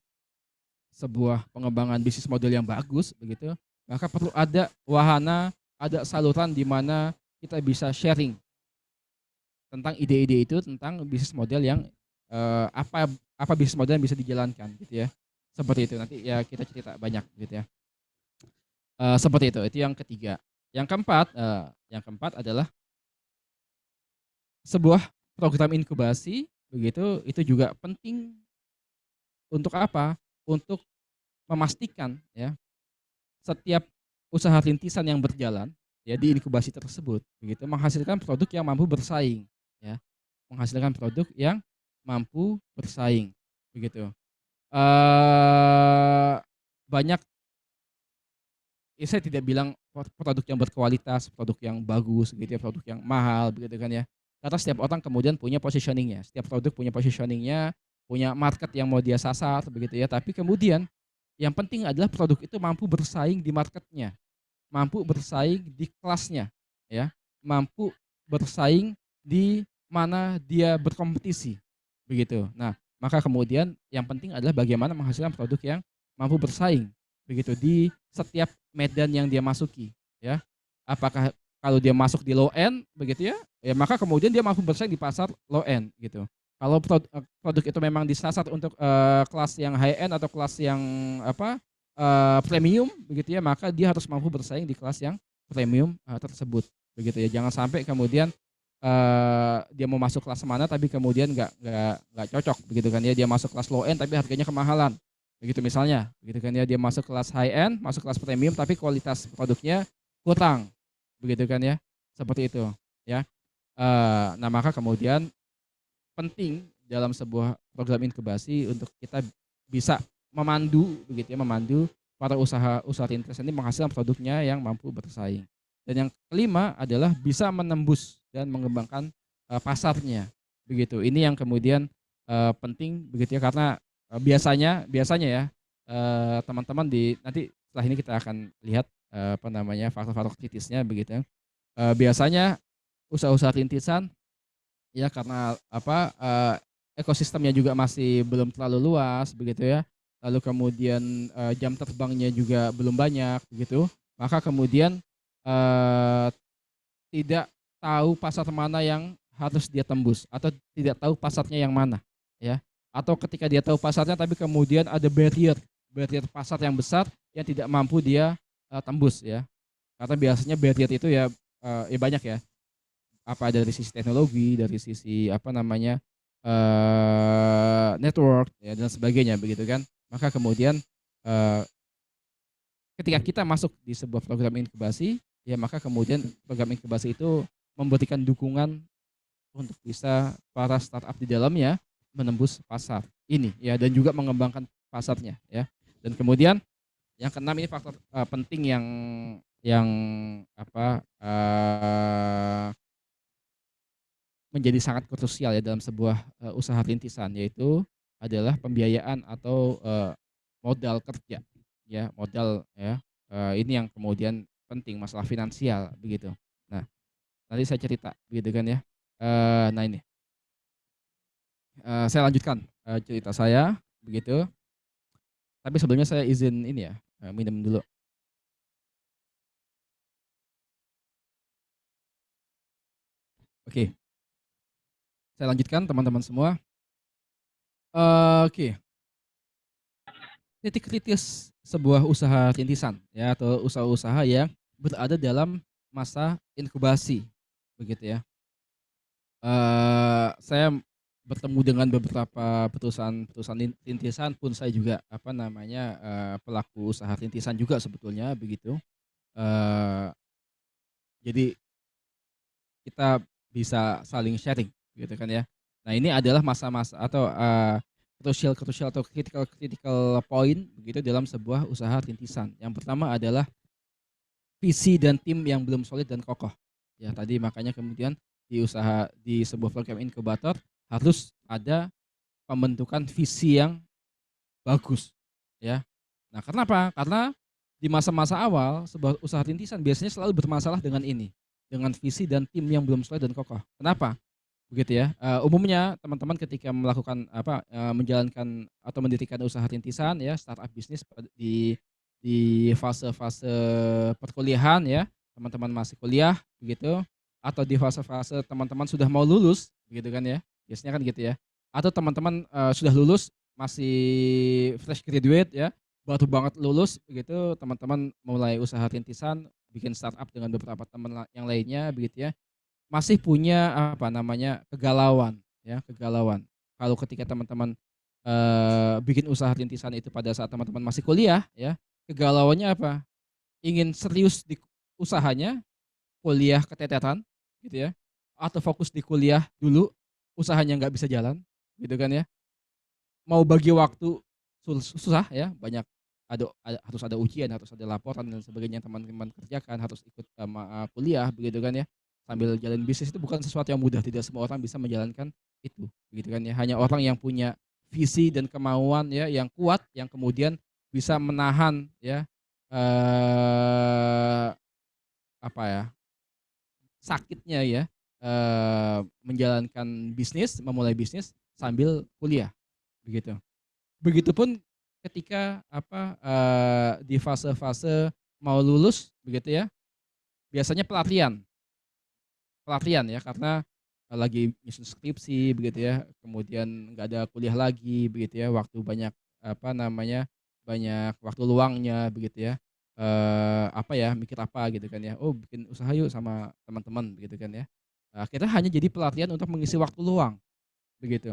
Speaker 4: sebuah pengembangan bisnis model yang bagus begitu, maka perlu ada wahana, ada saluran di mana kita bisa sharing tentang ide-ide itu, tentang bisnis model yang apa bisnis model yang bisa dijalankan gitu ya. Seperti itu, nanti ya kita cerita banyak gitu ya. Seperti itu yang ketiga. Yang keempat adalah sebuah program inkubasi begitu, itu juga penting untuk apa? Untuk memastikan ya setiap usaha rintisan yang berjalan ya di inkubasi tersebut begitu menghasilkan produk yang mampu bersaing ya, menghasilkan produk yang mampu bersaing begitu. Banyak ya, saya tidak bilang produk yang berkualitas, produk yang bagus gitu ya, produk yang mahal begitu kan ya. Karena setiap orang kemudian punya positioningnya, setiap produk punya positioningnya, punya market yang mau dia sasar begitu ya. Tapi kemudian yang penting adalah produk itu mampu bersaing di marketnya, mampu bersaing di kelasnya ya, mampu bersaing di mana dia berkompetisi begitu. Nah, maka kemudian yang penting adalah bagaimana menghasilkan produk yang mampu bersaing begitu di setiap medan yang dia masuki ya. Apakah kalau dia masuk di low end begitu ya, ya maka kemudian dia mampu bersaing di pasar low end gitu. Kalau produk itu memang disasar untuk kelas yang high end atau kelas yang premium begitu ya, maka dia harus mampu bersaing di kelas yang premium tersebut begitu ya. Jangan sampai kemudian dia mau masuk kelas mana tapi kemudian nggak cocok begitu kan ya. Dia masuk kelas low end tapi harganya kemahalan begitu misalnya begitu kan ya. Dia masuk kelas high end, masuk kelas premium tapi kualitas produknya kurang begitu kan ya, seperti itu ya. Nah maka kemudian penting dalam sebuah program inkubasi untuk kita bisa memandu begitu ya, memandu para usaha rintis ini menghasilkan produknya yang mampu bersaing. Dan yang kelima adalah bisa menembus dan mengembangkan pasarnya begitu. Ini yang kemudian penting begitu ya, karena biasanya ya teman-teman nanti setelah ini kita akan lihat faktor-faktor kritisnya begitu ya. Biasanya usaha-usaha rintisan ya karena ekosistemnya juga masih belum terlalu luas begitu ya. Lalu kemudian jam terbangnya juga belum banyak begitu. Maka kemudian tidak tahu pasar mana yang harus dia tembus atau tidak tahu pasarnya yang mana ya. Atau ketika dia tahu pasarnya tapi kemudian ada barrier pasar yang besar yang tidak mampu dia tembus ya. Karena biasanya barrier itu ya banyak ya. Apa dari sisi teknologi, dari sisi network ya dan sebagainya begitu kan. Maka kemudian ketika kita masuk di sebuah program inkubasi ya, maka kemudian program inkubasi itu memberikan dukungan untuk bisa para startup di dalamnya menembus pasar ini ya, dan juga mengembangkan pasarnya ya. Dan kemudian yang keenam ini faktor penting yang menjadi sangat krusial ya dalam sebuah usaha rintisan, yaitu adalah pembiayaan atau modal kerja ya, modal ya. Ini yang kemudian penting, masalah finansial begitu. Nah, nanti saya cerita begitu kan ya. Nah ini saya lanjutkan cerita saya begitu. Tapi sebelumnya saya izin ini ya, minum dulu. Oke. Saya lanjutkan teman-teman semua. Oke. Titik kritis sebuah usaha rintisan ya, atau usaha-usaha yang berada dalam masa inkubasi begitu ya. Saya bertemu dengan beberapa perusahaan rintisan pun saya juga pelaku usaha rintisan juga sebetulnya begitu. Jadi kita bisa saling sharing gitu kan ya. Nah ini adalah masa-masa atau crucial atau critical point begitu dalam sebuah usaha rintisan. Yang pertama adalah visi dan tim yang belum solid dan kokoh. Ya tadi makanya kemudian di sebuah program inkubator harus ada pembentukan visi yang bagus ya. Nah, kenapa? Karena di masa-masa awal sebuah usaha rintisan biasanya selalu bermasalah dengan ini, dengan visi dan tim yang belum solid dan kokoh. Kenapa? Begitu ya. Umumnya teman-teman ketika melakukan menjalankan atau mendirikan usaha rintisan ya, startup bisnis di fase-fase perkuliahan ya, teman-teman masih kuliah begitu, atau di fase-fase teman-teman sudah mau lulus begitu kan ya. Biasanya kan gitu ya. Atau teman-teman sudah lulus masih fresh graduate ya, baru banget lulus begitu, teman-teman mulai usaha rintisan, bikin startup dengan beberapa teman yang lainnya begitu ya. Masih punya kegalauan ya, kegalauan. Kalau ketika teman-teman bikin usaha rintisan itu pada saat teman-teman masih kuliah ya, kegalauannya apa? Ingin serius di usahanya, kuliah keteteran gitu ya, atau fokus di kuliah dulu, usahanya nggak bisa jalan gitu kan ya. Mau bagi waktu susah ya, banyak harus ada ujian, harus ada laporan dan sebagainya teman-teman kerjakan, harus ikut kuliah begitu kan ya. Sambil jalan bisnis itu bukan sesuatu yang mudah, tidak semua orang bisa menjalankan itu begitu kan ya. Hanya orang yang punya visi dan kemauan ya yang kuat, yang kemudian bisa menahan ya sakitnya ya menjalankan bisnis, memulai bisnis sambil kuliah begitu. Begitupun ketika di fase-fase mau lulus begitu ya, biasanya pelatihan ya, karena lagi nyusun skripsi begitu ya, kemudian nggak ada kuliah lagi begitu ya, waktu banyak apa namanya, banyak waktu luangnya begitu ya, apa ya, mikir apa gitu kan ya, oh bikin usaha yuk sama teman-teman begitu kan ya. Akhirnya hanya jadi pelatihan untuk mengisi waktu luang begitu.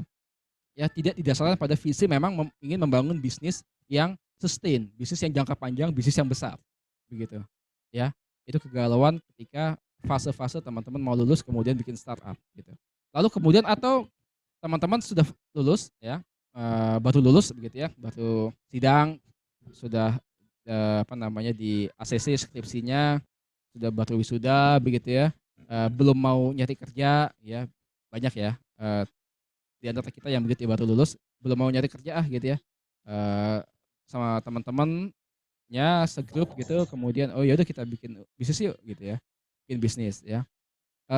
Speaker 4: Ya tidak didasarkan pada visi memang ingin membangun bisnis yang sustain, bisnis yang jangka panjang, bisnis yang besar, begitu. Ya, itu kegalauan ketika fase-fase teman-teman mau lulus kemudian bikin startup, gitu. Lalu kemudian atau teman-teman sudah lulus, ya, baru lulus begitu ya, baru sidang, sudah apa namanya di ACC skripsinya, sudah baru wisuda begitu ya, belum mau nyari kerja, ya banyak ya. Di antara kita yang begitu ya, baru lulus belum mau nyari kerja gitu ya, sama teman-temannya segrup gitu, kemudian oh ya udah kita bikin bisnis yuk gitu ya, bikin bisnis ya.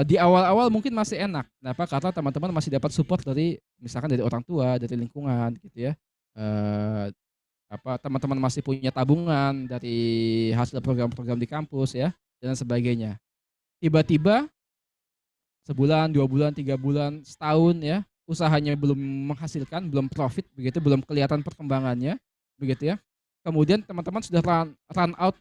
Speaker 4: Di awal-awal mungkin masih enak, kenapa? Karena teman-teman masih dapat support dari misalkan dari orang tua, dari lingkungan gitu ya. Apa teman-teman masih punya tabungan dari hasil program-program di kampus ya dan sebagainya. Tiba-tiba sebulan, 2 bulan, 3 bulan, setahun ya, usahanya belum menghasilkan, belum profit begitu, belum kelihatan perkembangannya begitu ya. Kemudian teman-teman sudah run out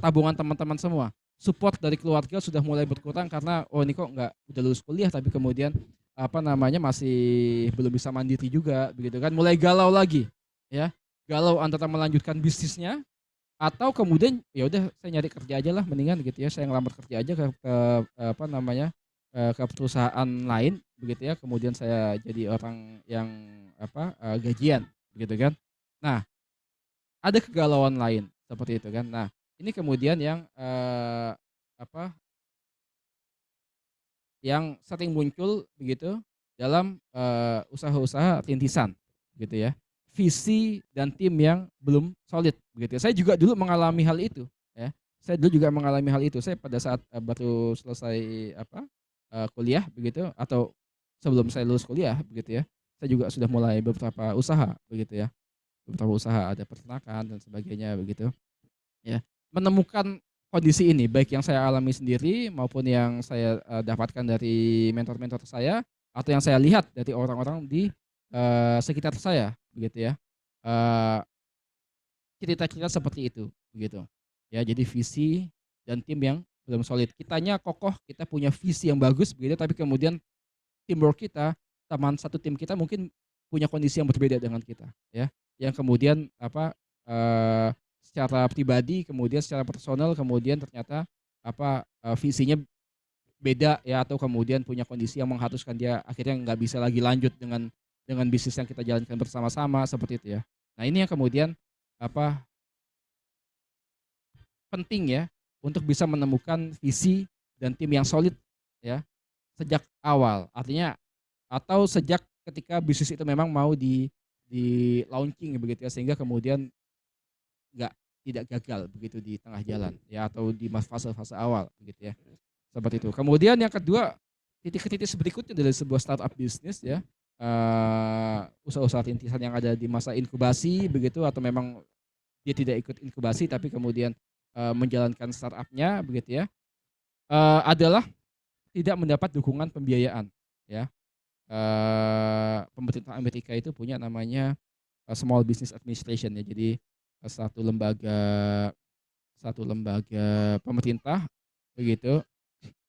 Speaker 4: tabungan teman-teman semua. Support dari keluarga sudah mulai berkurang karena oh ini kok nggak udah lulus kuliah tapi kemudian apa namanya masih belum bisa mandiri juga begitu kan. Mulai galau lagi ya. Galau antara melanjutkan bisnisnya atau kemudian ya udah saya nyari kerja aja lah mendingan gitu ya. Saya ngelamar kerja aja ke apa namanya ke perusahaan lain begitu ya, kemudian saya jadi orang yang apa, gajian begitu kan. Nah, ada kegalauan lain seperti itu kan. Nah, ini kemudian yang apa, yang sering muncul begitu dalam, usaha-usaha rintisan gitu ya. Visi dan tim yang belum solid begitu ya. Saya juga dulu mengalami hal itu ya. Saya dulu juga mengalami hal itu. Saya pada saat, baru selesai apa, kuliah begitu atau sebelum saya lulus kuliah begitu ya, saya juga sudah mulai beberapa usaha begitu ya. Beberapa usaha, ada peternakan dan sebagainya begitu ya. Menemukan kondisi ini baik yang saya alami sendiri maupun yang saya, dapatkan dari mentor-mentor saya atau yang saya lihat dari orang-orang di, sekitar saya begitu ya. Eee, cerita-cerita seperti itu begitu. Ya jadi visi dan tim yang belum solid. Kitanya kokoh, kita punya visi yang bagus begitu tapi kemudian teamwork kita, teman satu tim kita mungkin punya kondisi yang berbeda dengan kita ya. Yang kemudian apa, secara pribadi, kemudian secara personal, kemudian ternyata apa, visinya beda ya atau kemudian punya kondisi yang mengharuskan dia akhirnya nggak bisa lagi lanjut dengan bisnis yang kita jalankan bersama-sama seperti itu ya. Nah ini yang kemudian apa, penting ya untuk bisa menemukan visi dan tim yang solid ya sejak awal. Artinya atau sejak ketika bisnis itu memang mau di launching begitu ya sehingga kemudian nggak tidak gagal begitu di tengah jalan ya atau di fase-fase awal begitu ya. Seperti itu. Kemudian yang kedua, titik-titik berikutnya dari sebuah startup bisnis ya. Usaha-usaha rintisan yang ada di masa inkubasi begitu atau memang dia tidak ikut inkubasi tapi kemudian menjalankan startupnya begitu ya. Adalah tidak mendapat dukungan pembiayaan ya. Pemerintah Amerika itu punya namanya Small Business Administration ya. Jadi satu lembaga pemerintah begitu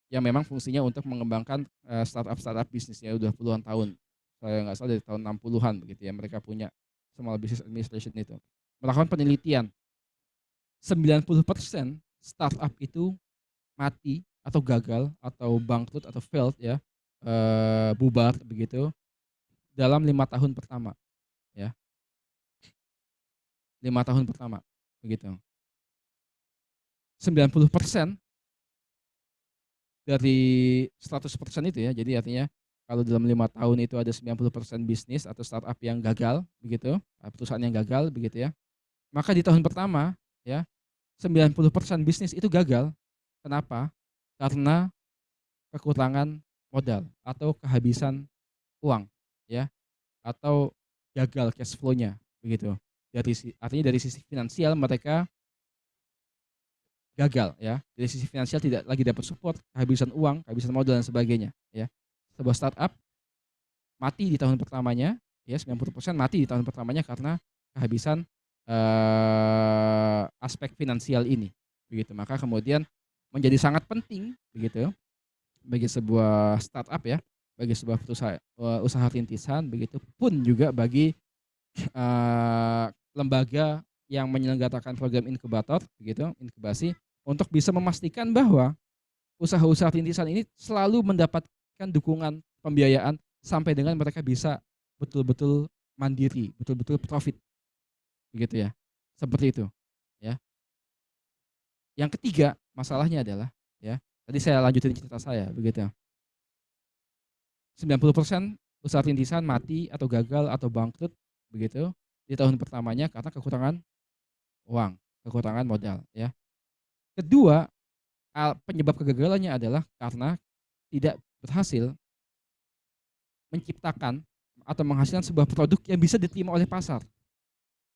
Speaker 4: yang memang fungsinya untuk mengembangkan startup bisnisnya udah puluhan tahun. Saya nggak salah dari tahun 60-an begitu ya. Mereka punya Small Business Administration itu. Melakukan penelitian 90% startup itu mati atau gagal atau bangkrut atau failed ya, bubar begitu dalam 5 tahun pertama ya. 5 tahun pertama begitu. 90% dari 100% itu ya. Jadi artinya kalau dalam 5 tahun itu ada 90% bisnis atau startup yang gagal begitu, perusahaan yang gagal begitu ya. Maka di tahun pertama ya 90% bisnis itu gagal. Kenapa? Karena kekurangan modal atau kehabisan uang ya atau gagal cash flow-nya begitu. Artinya dari sisi finansial mereka gagal ya. Dari sisi finansial tidak lagi dapat support, kehabisan uang, kehabisan modal dan sebagainya ya. sebuah startup mati di tahun pertamanya, ya 90% mati di tahun pertamanya karena kehabisan aspek finansial ini, begitu. Maka kemudian menjadi sangat penting, begitu, bagi sebuah startup ya, bagi sebuah usaha rintisan, begitu pun juga bagi lembaga yang menyelenggarakan program inkubator, begitu, inkubasi, untuk bisa memastikan bahwa usaha-usaha rintisan ini selalu mendapatkan dukungan pembiayaan sampai dengan mereka bisa betul-betul mandiri, betul-betul profit, begitu ya. Seperti itu, ya. Yang ketiga, masalahnya adalah, ya, tadi saya lanjutin cerita saya, begitu. 90% usaha rintisan mati atau gagal atau bangkrut, begitu, di tahun pertamanya karena kekurangan uang, kekurangan modal, ya. Kedua, penyebab kegagalannya adalah karena tidak berhasil menciptakan atau menghasilkan sebuah produk yang bisa diterima oleh pasar,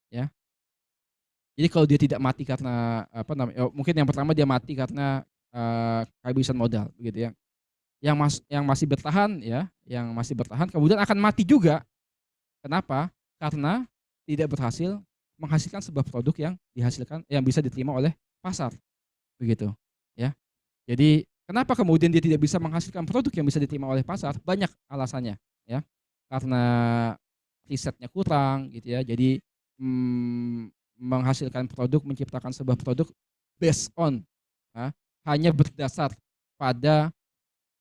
Speaker 4: ya. Jadi kalau dia tidak mati karena mungkin yang pertama dia mati karena kehabisan modal, begitu ya. Yang masih bertahan, ya, yang masih bertahan kemudian akan mati juga. Kenapa? Karena tidak berhasil menghasilkan sebuah produk yang bisa diterima oleh pasar, begitu, ya. Jadi kenapa kemudian dia tidak bisa menghasilkan produk yang bisa diterima oleh pasar? Banyak alasannya, ya. Karena risetnya kurang, gitu ya. Jadi menghasilkan produk, menciptakan sebuah produk based on hanya berdasar pada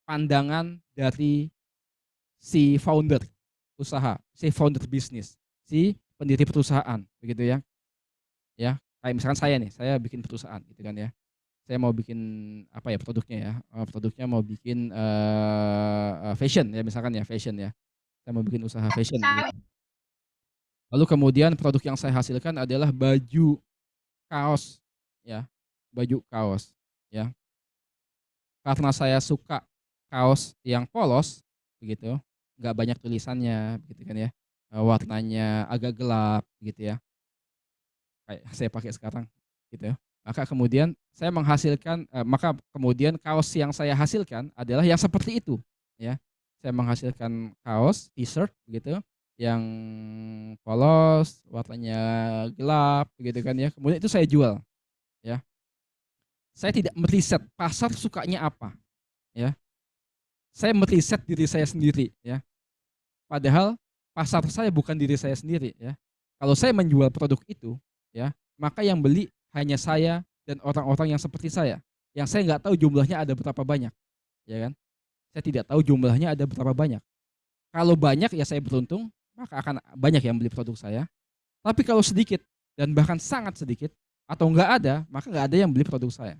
Speaker 4: pandangan dari si founder usaha, si founder bisnis, si pendiri perusahaan, begitu ya. Ya, kayak misalkan saya nih, saya bikin perusahaan, gitu kan ya. Saya mau bikin apa ya produknya ya? Produknya mau bikin fashion ya, misalkan ya fashion ya. Saya mau bikin usaha fashion gitu. Lalu kemudian produk yang saya hasilkan adalah baju kaos ya. Baju kaos ya. Karena saya suka kaos yang polos begitu, nggak banyak tulisannya gitu kan ya. Warnanya agak gelap gitu ya. Kayak saya pakai sekarang gitu ya. Maka kemudian kaos yang saya hasilkan adalah yang seperti itu ya. Saya menghasilkan kaos t-shirt gitu yang polos, warnanya gelap gitu kan ya. Kemudian itu saya jual ya. Saya tidak meriset pasar sukanya apa ya. Saya meriset diri saya sendiri ya. Padahal pasar saya bukan diri saya sendiri ya. Kalau saya menjual produk itu ya, maka yang beli hanya saya dan orang-orang yang seperti saya. Yang saya nggak tahu jumlahnya ada berapa banyak, ya kan? Saya tidak tahu jumlahnya ada berapa banyak. Kalau banyak ya saya beruntung, maka akan banyak yang beli produk saya. Tapi kalau sedikit dan bahkan sangat sedikit atau nggak ada, maka nggak ada yang beli produk saya.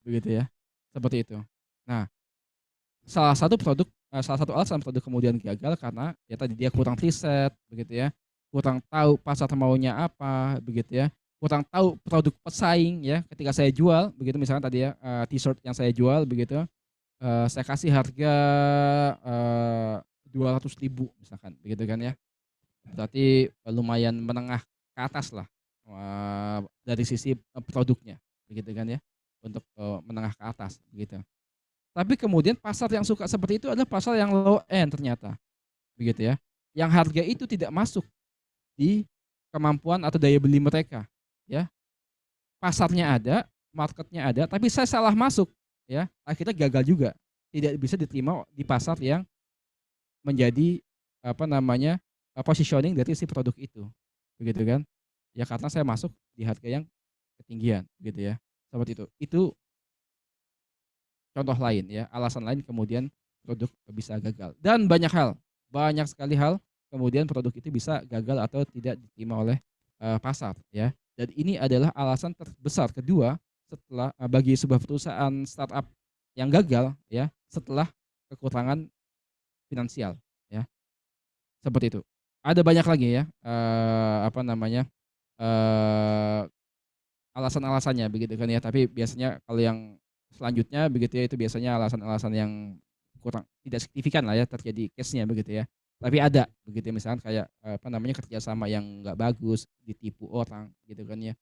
Speaker 4: Begitu ya, seperti itu. Nah, salah satu alasan produk kemudian gagal karena ya tadi dia kurang riset, begitu ya, kurang tahu pasar maunya apa, begitu ya, kurang tahu produk pesaing ya. Ketika saya jual, begitu misalkan tadi ya t-shirt yang saya jual, begitu, saya kasih harga 200.000 misalkan, begitu kan ya. Berarti lumayan menengah ke atas lah dari sisi produknya, begitu kan ya, untuk menengah ke atas, begitu. Tapi kemudian pasar yang suka seperti itu adalah pasar yang low end ternyata, begitu ya. Yang harga itu tidak masuk di kemampuan atau daya beli mereka, ya. Pasarnya ada, marketnya ada, tapi saya salah masuk, ya. Akhirnya gagal juga, tidak bisa diterima di pasar yang menjadi positioning dari si produk itu, begitu kan? Ya karena saya masuk di harga yang ketinggian, gitu ya. Seperti itu. Itu contoh lain ya, alasan lain kemudian produk bisa gagal. Dan banyak sekali hal kemudian produk itu bisa gagal atau tidak diterima oleh pasar ya. Dan ini adalah alasan terbesar kedua setelah bagi sebuah perusahaan startup yang gagal ya, setelah kekurangan finansial ya. Seperti itu. Ada banyak lagi ya alasan-alasannya begitu kan ya, tapi biasanya kalau yang selanjutnya begitu ya, itu biasanya alasan-alasan yang kurang tidak signifikan lah ya terjadi case-nya begitu ya. Tapi ada begitu ya, misalkan kayak kerjasama yang nggak bagus, ditipu orang gitu kan ya,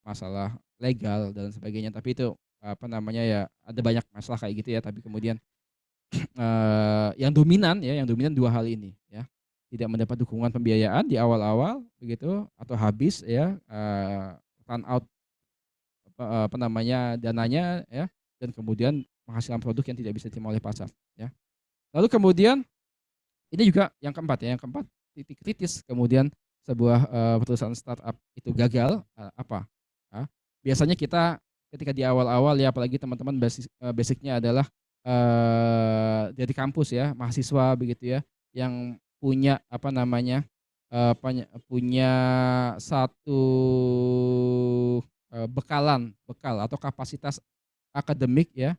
Speaker 4: masalah legal dan sebagainya. Tapi itu ya ada banyak masalah kayak gitu ya. Tapi kemudian yang dominan dua hal ini ya. Tidak mendapat dukungan pembiayaan di awal-awal begitu atau habis ya, run out apa namanya dananya ya, dan kemudian menghasilkan produk yang tidak bisa diterima oleh pasar ya. Lalu kemudian ini juga yang keempat ya, yang keempat titik kritis kemudian sebuah perusahaan startup itu gagal apa? Biasanya kita ketika di awal-awal ya, apalagi teman-teman basicnya adalah dari kampus ya, mahasiswa begitu ya, yang punya apa namanya punya satu bekal atau kapasitas akademik ya,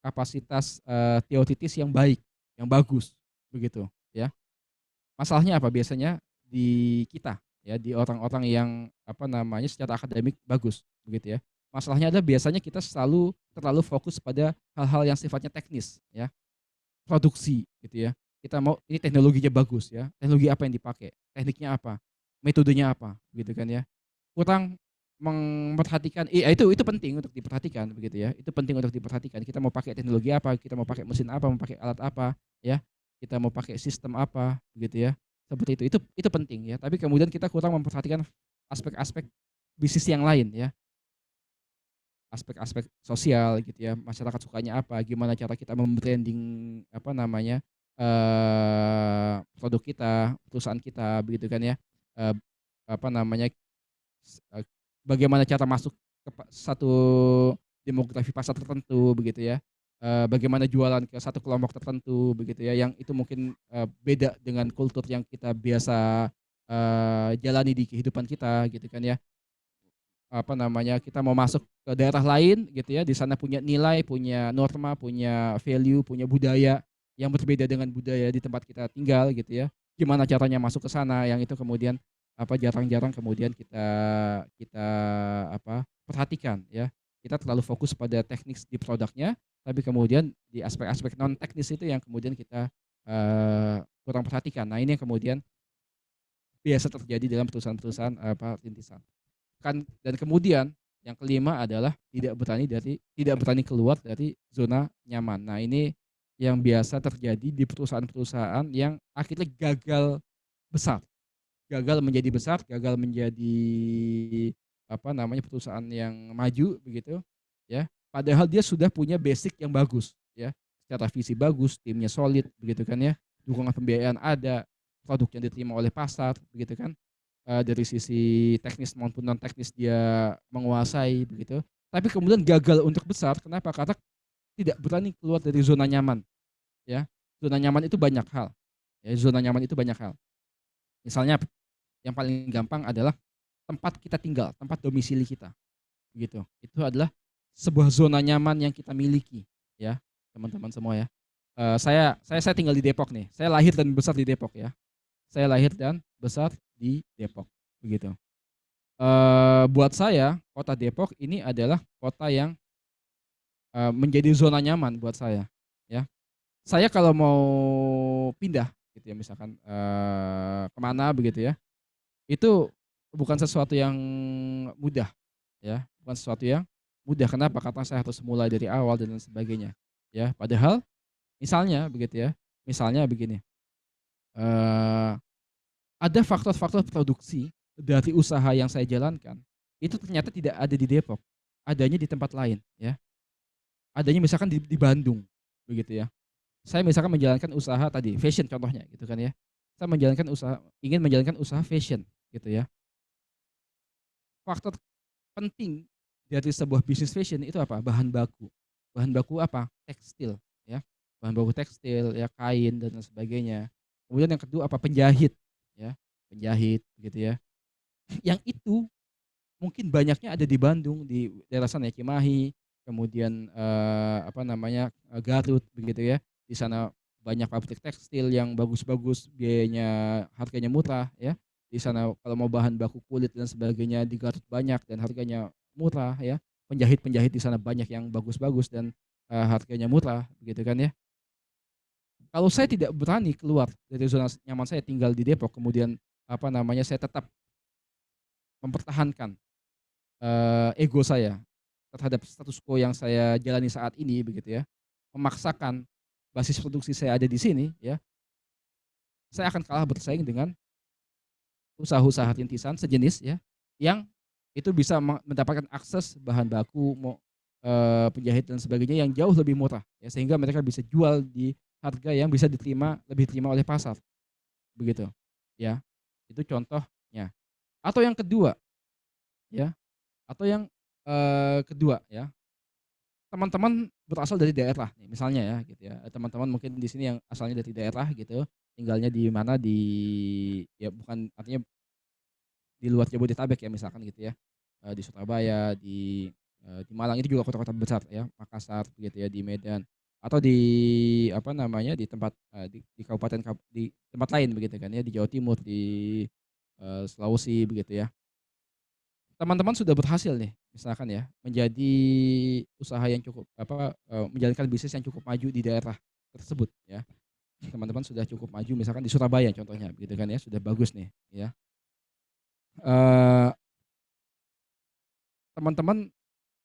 Speaker 4: kapasitas teoritis yang baik, yang bagus begitu ya. Masalahnya apa biasanya di kita ya, di orang-orang yang apa namanya secara akademik bagus begitu ya. Masalahnya adalah biasanya kita terlalu fokus pada hal-hal yang sifatnya teknis ya, produksi gitu ya. Kita mau ini teknologinya bagus ya, teknologi apa yang dipakai, tekniknya apa, metodenya apa gitu kan ya. Kurang memperhatikan itu penting untuk diperhatikan begitu ya. Itu penting untuk diperhatikan. Kita mau pakai teknologi apa, kita mau pakai mesin apa, mau pakai alat apa ya. Kita mau pakai sistem apa begitu ya. Seperti itu. Itu penting ya. Tapi kemudian kita kurang memperhatikan aspek-aspek bisnis yang lain ya. Aspek-aspek sosial gitu ya, masyarakat sukanya apa, gimana cara kita membranding apa namanya produk kita, perusahaan kita begitu kan ya, apa namanya bagaimana cara masuk ke satu demografi pasar tertentu begitu ya, bagaimana jualan ke satu kelompok tertentu begitu ya, yang itu mungkin beda dengan kultur yang kita biasa jalani di kehidupan kita gitu kan ya. Apa namanya, kita mau masuk ke daerah lain gitu ya, di sana punya nilai, punya norma, punya value, punya budaya yang berbeda dengan budaya di tempat kita tinggal gitu ya. Gimana caranya masuk ke sana, yang itu kemudian apa jarang-jarang kemudian kita kita apa perhatikan ya. Kita terlalu fokus pada teknik di produknya, tapi kemudian di aspek-aspek non teknis itu yang kemudian kita kurang perhatikan. Nah, ini yang kemudian biasa terjadi dalam perusahaan-perusahaan rintisan. Dan kemudian yang kelima adalah tidak berani keluar dari zona nyaman. Nah, ini yang biasa terjadi di perusahaan-perusahaan yang akhirnya gagal besar. Gagal menjadi besar, gagal menjadi apa namanya perusahaan yang maju begitu ya. Padahal dia sudah punya basic yang bagus ya. Secara visi bagus, timnya solid begitu kan ya. Dukungan pembiayaan ada, produk yang diterima oleh pasar begitu kan. Dari sisi teknis maupun non teknis dia menguasai begitu. Tapi kemudian gagal untuk besar, kenapa? Karena tidak berani keluar dari zona nyaman. Ya, zona nyaman itu banyak hal. Ya, zona nyaman itu banyak hal. Misalnya yang paling gampang adalah tempat kita tinggal, tempat domisili kita. Begitu. Itu adalah sebuah zona nyaman yang kita miliki, ya, teman-teman semua ya. Saya tinggal di Depok nih. Saya lahir dan besar di Depok ya. Saya lahir dan besar di Depok, begitu. Buat saya, kota Depok ini adalah kota yang menjadi zona nyaman buat saya. Ya, saya kalau mau pindah, gitu ya, misalkan kemana begitu ya, itu bukan sesuatu yang mudah, ya, bukan sesuatu yang mudah. Kenapa? Karena saya harus mulai dari awal dan lain sebagainya. Ya, padahal misalnya begitu ya, misalnya begini. Ada faktor-faktor produksi dari usaha yang saya jalankan itu ternyata tidak ada di Depok, adanya di tempat lain ya. Adanya misalkan di Bandung begitu ya. Saya misalkan menjalankan usaha tadi fashion contohnya gitu kan ya. Saya ingin menjalankan usaha fashion gitu ya. Faktor penting dari sebuah bisnis fashion itu apa? Bahan baku. Bahan baku apa? Tekstil ya. Bahan baku tekstil ya, kain dan sebagainya. Kemudian yang kedua apa? Penjahit ya, penjahit gitu ya. Yang itu mungkin banyaknya ada di Bandung, di daerah sana ya, Cimahi, kemudian apa namanya Garut begitu ya. Di sana banyak pabrik tekstil yang bagus-bagus, biayanya harganya murah ya. Di sana kalau mau bahan baku kulit dan sebagainya di Garut banyak dan harganya murah ya. Penjahit-penjahit di sana banyak yang bagus-bagus dan harganya murah begitu kan ya. Kalau saya tidak berani keluar dari zona nyaman saya tinggal di Depok, kemudian apa namanya saya tetap mempertahankan ego saya terhadap status quo yang saya jalani saat ini begitu ya, memaksakan basis produksi saya ada di sini ya, saya akan kalah bersaing dengan usaha-usaha rintisan sejenis ya, yang itu bisa mendapatkan akses bahan baku, penjahit dan sebagainya yang jauh lebih murah ya, sehingga mereka bisa jual di harga yang bisa lebih diterima oleh pasar, begitu ya. Itu contohnya. Atau yang kedua ya, atau yang kedua ya, teman-teman berasal dari daerah nih misalnya ya gitu ya. Teman-teman mungkin di sini yang asalnya dari daerah gitu, tinggalnya di mana, ya bukan artinya di luar Jabodetabek ya misalkan gitu ya. Di Surabaya, di Malang, itu juga kota-kota besar ya, Makassar gitu ya, di Medan atau di apa namanya, di tempat di kabupaten di tempat lain begitu kan ya, di Jawa Timur, di Sulawesi begitu ya. Teman-teman sudah berhasil nih misalkan ya, menjadi usaha yang cukup menjalankan bisnis yang cukup maju di daerah tersebut ya. Teman-teman sudah cukup maju misalkan di Surabaya contohnya begitu kan ya, sudah bagus nih ya. Teman-teman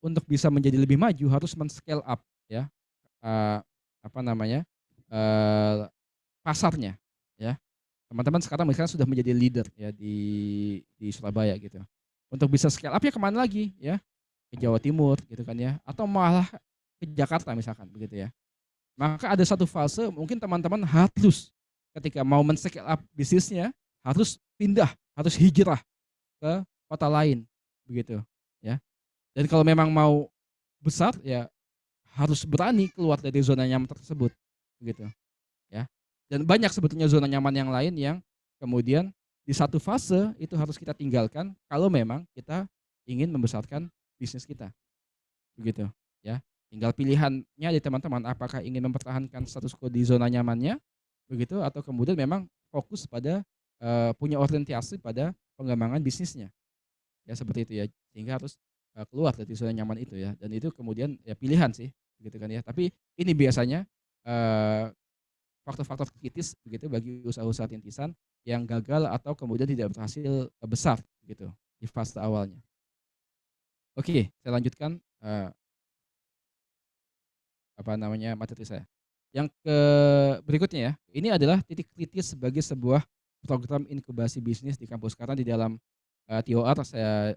Speaker 4: untuk bisa menjadi lebih maju harus men-scale up ya, apa namanya, pasarnya ya. Teman-teman sekarang misalkan sudah menjadi leader ya di Surabaya gitu. Untuk bisa scale up ya kemana lagi ya, ke Jawa Timur gitu kan ya, atau malah ke Jakarta misalkan begitu ya. Maka ada satu fase mungkin teman-teman harus ketika mau men-scale up bisnisnya harus pindah, harus hijrah ke kota lain begitu ya. Dan kalau memang mau besar ya harus berani keluar dari zona nyaman tersebut begitu ya. Dan banyak sebetulnya zona nyaman yang lain yang kemudian di satu fase itu harus kita tinggalkan kalau memang kita ingin membesarkan bisnis kita begitu ya. Tinggal pilihannya di teman-teman, apakah ingin mempertahankan status quo di zona nyamannya begitu, atau kemudian memang fokus pada punya orientasi pada pengembangan bisnisnya ya, seperti itu ya. Sehingga harus keluar dari zona nyaman itu ya, dan itu kemudian ya pilihan sih begitu kan ya. Tapi ini biasanya faktor-faktor kritis begitu bagi usaha-usaha rintisan yang gagal atau kemudian tidak berhasil besar gitu di fase awalnya. Oke, saya lanjutkan materi saya. Yang berikutnya ya, ini adalah titik kritis sebagai sebuah program inkubasi bisnis di kampus, karena di dalam TOR saya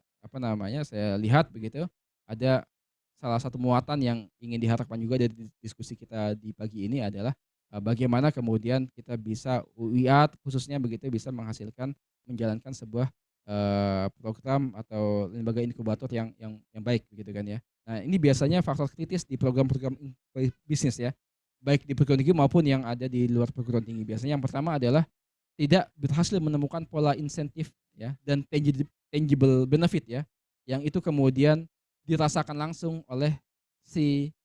Speaker 4: lihat begitu ada salah satu muatan yang ingin diharapkan juga dari diskusi kita di pagi ini adalah bagaimana kemudian kita bisa UIAT khususnya begitu bisa menghasilkan menjalankan sebuah program atau lembaga inkubator yang baik begitu kan ya. Nah, ini biasanya faktor kritis di program-program bisnis ya, baik di perguruan tinggi maupun yang ada di luar perguruan tinggi. Biasanya yang pertama adalah tidak berhasil menemukan pola insentif ya dan tangible benefit ya, yang itu kemudian dirasakan langsung oleh si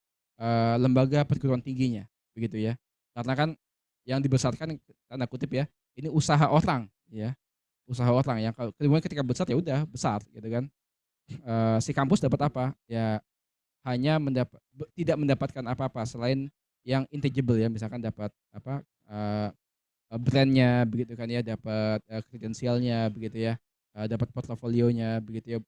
Speaker 4: lembaga perguruan tingginya begitu ya. Karena kan yang dibesarkan tanda kutip ya, ini usaha orang ya. Usaha orang yang kemudian ketika besar ya udah besar gitu kan. Si kampus dapat apa? Ya hanya tidak mendapatkan apa-apa selain yang intangible ya, misalkan dapat brandnya begitu kan ya, dapat kredensialnya begitu ya, dapat portofolionya begitu ya,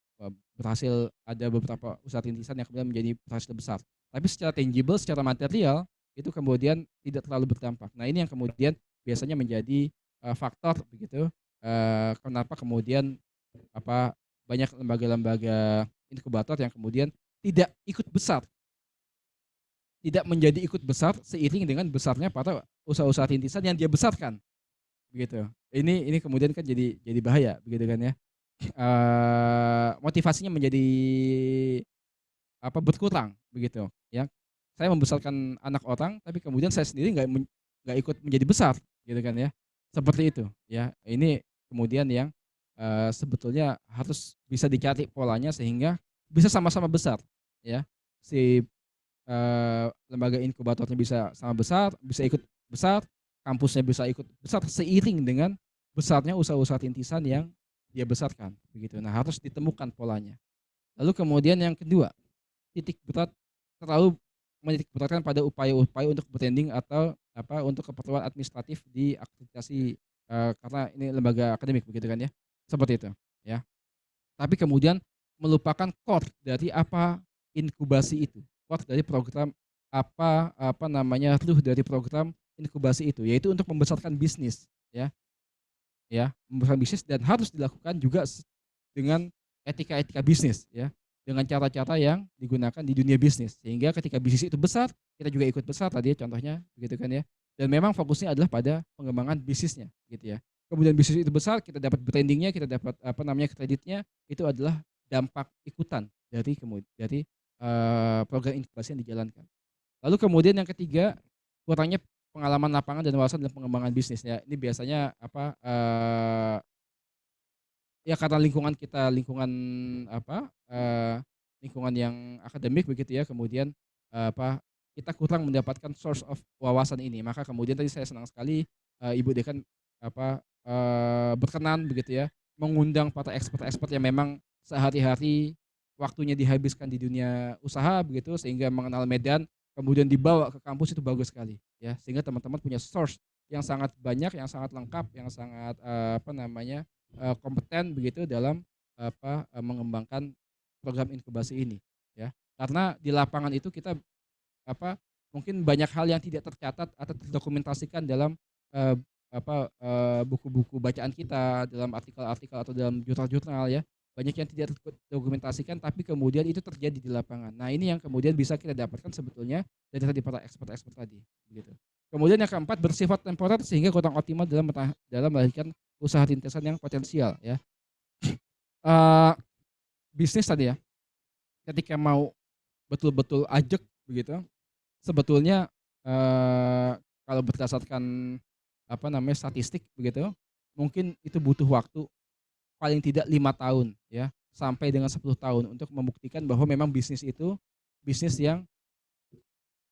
Speaker 4: berhasil ada beberapa usaha rintisan yang kemudian menjadi berhasil besar. Tapi secara tangible, secara material itu kemudian tidak terlalu berdampak. Nah, ini yang kemudian biasanya menjadi faktor begitu kenapa kemudian banyak lembaga-lembaga inkubator yang kemudian tidak ikut besar, tidak menjadi ikut besar seiring dengan besarnya para usaha-usaha rintisan yang dia besarkan, begitu. Ini kemudian kan jadi bahaya, begitu kan ya. Motivasinya menjadi berkurang, begitu. Ya, saya membesarkan anak orang, tapi kemudian saya sendiri nggak ikut menjadi besar, gitu kan ya. Seperti itu, ya. Ini kemudian yang sebetulnya harus bisa dicari polanya sehingga bisa sama-sama besar ya, si lembaga inkubatornya bisa sama besar, bisa ikut besar, kampusnya bisa ikut besar seiring dengan besarnya usaha-usaha rintisan yang dia besarkan begitu. Nah, harus ditemukan polanya. Lalu kemudian yang kedua, titik berat terlalu menitik beratkan pada upaya-upaya untuk branding atau untuk keperluan administratif di akreditasi karena ini lembaga akademik begitu kan ya. Seperti itu ya. Tapi kemudian melupakan core dari apa inkubasi itu, core dari program apa namanya ruh dari program inkubasi itu, yaitu untuk membesarkan bisnis, ya, membesarkan bisnis dan harus dilakukan juga dengan etika-etika bisnis, ya, dengan cara-cara yang digunakan di dunia bisnis, sehingga ketika bisnis itu besar, kita juga ikut besar tadi ya, contohnya, begitu kan ya. Dan memang fokusnya adalah pada pengembangan bisnisnya, gitu ya. Kemudian bisnis itu besar, kita dapat brandingnya, kita dapat kreditnya, itu adalah dampak ikutan dari program inkubasi yang dijalankan. Lalu kemudian yang ketiga, kurangnya pengalaman lapangan dan wawasan dalam pengembangan bisnis ya. Ini biasanya ya karena lingkungan kita lingkungan yang akademik begitu ya. Kemudian kita kurang mendapatkan source of wawasan ini. Maka kemudian tadi saya senang sekali Ibu Dekan berkenan begitu ya, mengundang para expert-expert yang memang sehari-hari waktunya dihabiskan di dunia usaha begitu, sehingga mengenal medan, kemudian dibawa ke kampus, itu bagus sekali ya, sehingga teman-teman punya source yang sangat banyak, yang sangat lengkap, yang sangat kompeten begitu dalam mengembangkan program inkubasi ini ya. Karena di lapangan itu kita mungkin banyak hal yang tidak tercatat atau terdokumentasikan dalam buku-buku bacaan kita, dalam artikel-artikel atau dalam jurnal-jurnal ya. Banyak yang tidak terdokumentasikan, tapi kemudian itu terjadi di lapangan. Nah, ini yang kemudian bisa kita dapatkan sebetulnya dari tadi para expert-expert tadi, begitu. Kemudian yang keempat, bersifat temporer sehingga kurang optimal dalam melahirkan usaha rintisan yang potensial ya. Bisnis tadi ya, ketika mau betul-betul ajak begitu, sebetulnya kalau berdasarkan statistik begitu, mungkin itu butuh waktu paling tidak 5 tahun ya, sampai dengan 10 tahun untuk membuktikan bahwa memang bisnis itu bisnis yang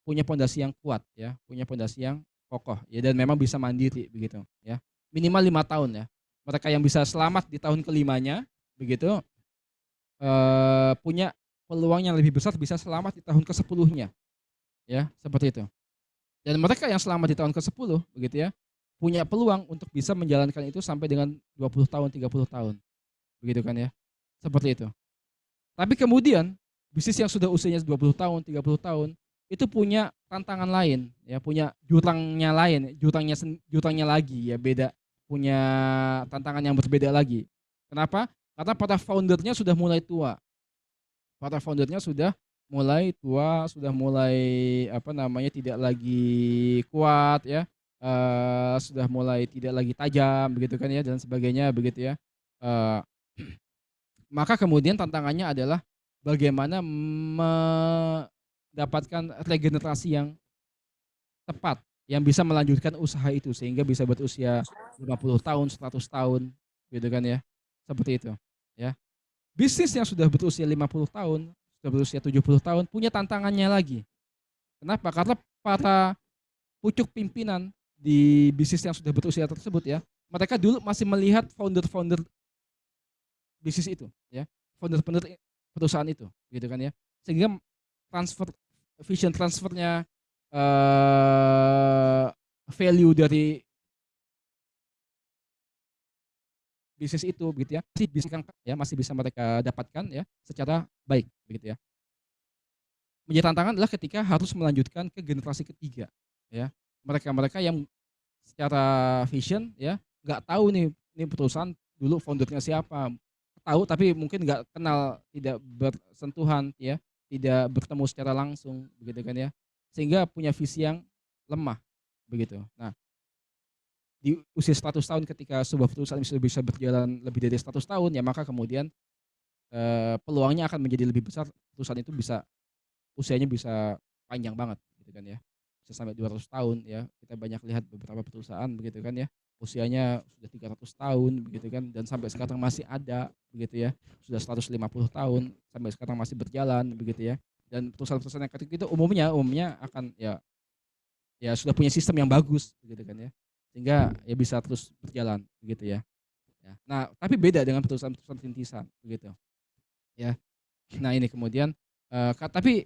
Speaker 4: punya pondasi yang kuat ya, punya pondasi yang kokoh ya, dan memang bisa mandiri begitu ya. Minimal 5 tahun ya. Mereka yang bisa selamat di tahun kelimanya begitu punya peluang yang lebih besar bisa selamat di tahun ke-10-nya. Ya, seperti itu. Dan mereka yang selamat di tahun ke-10 begitu ya, punya peluang untuk bisa menjalankan itu sampai dengan 20 tahun, 30 tahun. Begitu kan ya. Seperti itu. Tapi kemudian bisnis yang sudah usianya 20 tahun, 30 tahun itu punya tantangan lain ya, punya jurangnya lain, jurangnya lagi ya, beda, punya tantangan yang berbeda lagi. Kenapa? Karena para foundernya sudah mulai tua. Para foundernya sudah mulai tua, sudah mulai tidak lagi kuat ya. Sudah mulai tidak lagi tajam begitu kan ya, dan sebagainya begitu ya. Maka kemudian tantangannya adalah bagaimana mendapatkan regenerasi yang tepat yang bisa melanjutkan usaha itu sehingga bisa berusia 50 tahun, 100 tahun gitu kan ya. Seperti itu ya. Bisnis yang sudah berusia 50 tahun, sudah berusia 70 tahun punya tantangannya lagi. Kenapa? Karena para pucuk pimpinan di bisnis yang sudah berusia tersebut ya, mereka dulu masih melihat founder-founder bisnis itu ya, founder-founder perusahaan itu gitu kan ya, sehingga vision transfernya value dari bisnis itu begitu ya, masih bisa mereka dapatkan ya secara baik begitu ya. Menjadi tantangan adalah ketika harus melanjutkan ke generasi ketiga ya. Mereka yang secara vision ya nggak tahu nih perusahaan dulu foundernya siapa, tahu tapi mungkin nggak kenal, tidak bersentuhan ya, tidak bertemu secara langsung begitu kan ya, sehingga punya visi yang lemah begitu. Nah, di usia 100 tahun ketika sebuah perusahaan sudah bisa berjalan lebih dari 100 tahun ya, maka kemudian peluangnya akan menjadi lebih besar, perusahaan itu bisa usianya bisa panjang banget gitu kan ya, bisa sampai 200 tahun ya. Kita banyak lihat beberapa perusahaan begitu kan ya, usianya sudah 300 tahun begitu kan, dan sampai sekarang masih ada begitu ya, sudah 150 tahun sampai sekarang masih berjalan begitu ya. Dan perusahaan-perusahaan yang kecil itu umumnya akan ya sudah punya sistem yang bagus begitu kan ya, sehingga ya bisa terus berjalan begitu ya. Nah, tapi beda dengan perusahaan-perusahaan rintisan begitu ya. Nah, ini kemudian tapi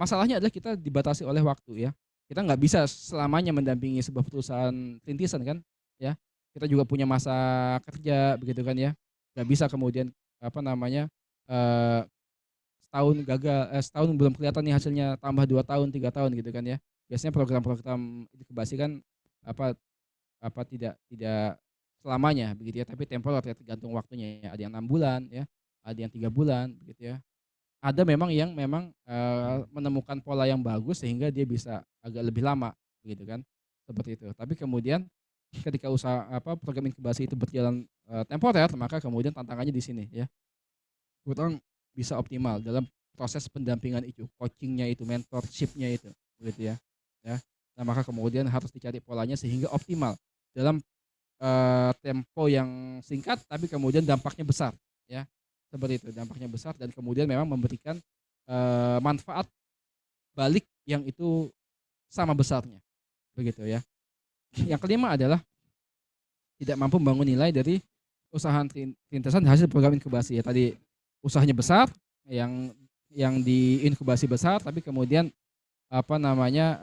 Speaker 4: masalahnya adalah kita dibatasi oleh waktu ya. Kita nggak bisa selamanya mendampingi sebuah perusahaan rintisan kan ya. Kita juga punya masa kerja begitu kan ya. Nggak bisa kemudian setahun gagal, setahun belum kelihatan nih hasilnya, tambah 2 tahun, 3 tahun gitu kan ya. Biasanya program-program inkubasi kan apa apa tidak selamanya begitu ya, tapi temporer ya, tergantung waktunya ya. Ada yang 6 bulan ya, ada yang 3 bulan begitu ya. Ada memang yang memang menemukan pola yang bagus sehingga dia bisa agak lebih lama gitu kan. Seperti itu. Tapi kemudian ketika program inkubasi itu berjalan temporer, maka kemudian tantangannya di sini ya. Kurang bisa optimal dalam proses pendampingan itu, coachingnya itu, mentorshipnya itu, begitu ya. Ya. Nah, maka kemudian harus dicari polanya sehingga optimal dalam tempo yang singkat, tapi kemudian dampaknya besar, ya. Seperti itu, dampaknya besar dan kemudian memang memberikan manfaat balik yang itu sama besarnya, begitu ya. Yang kelima adalah tidak mampu membangun nilai dari usaha rintisan hasil program inkubasi ya. Tadi usahanya besar, yang diinkubasi besar, tapi kemudian apa namanya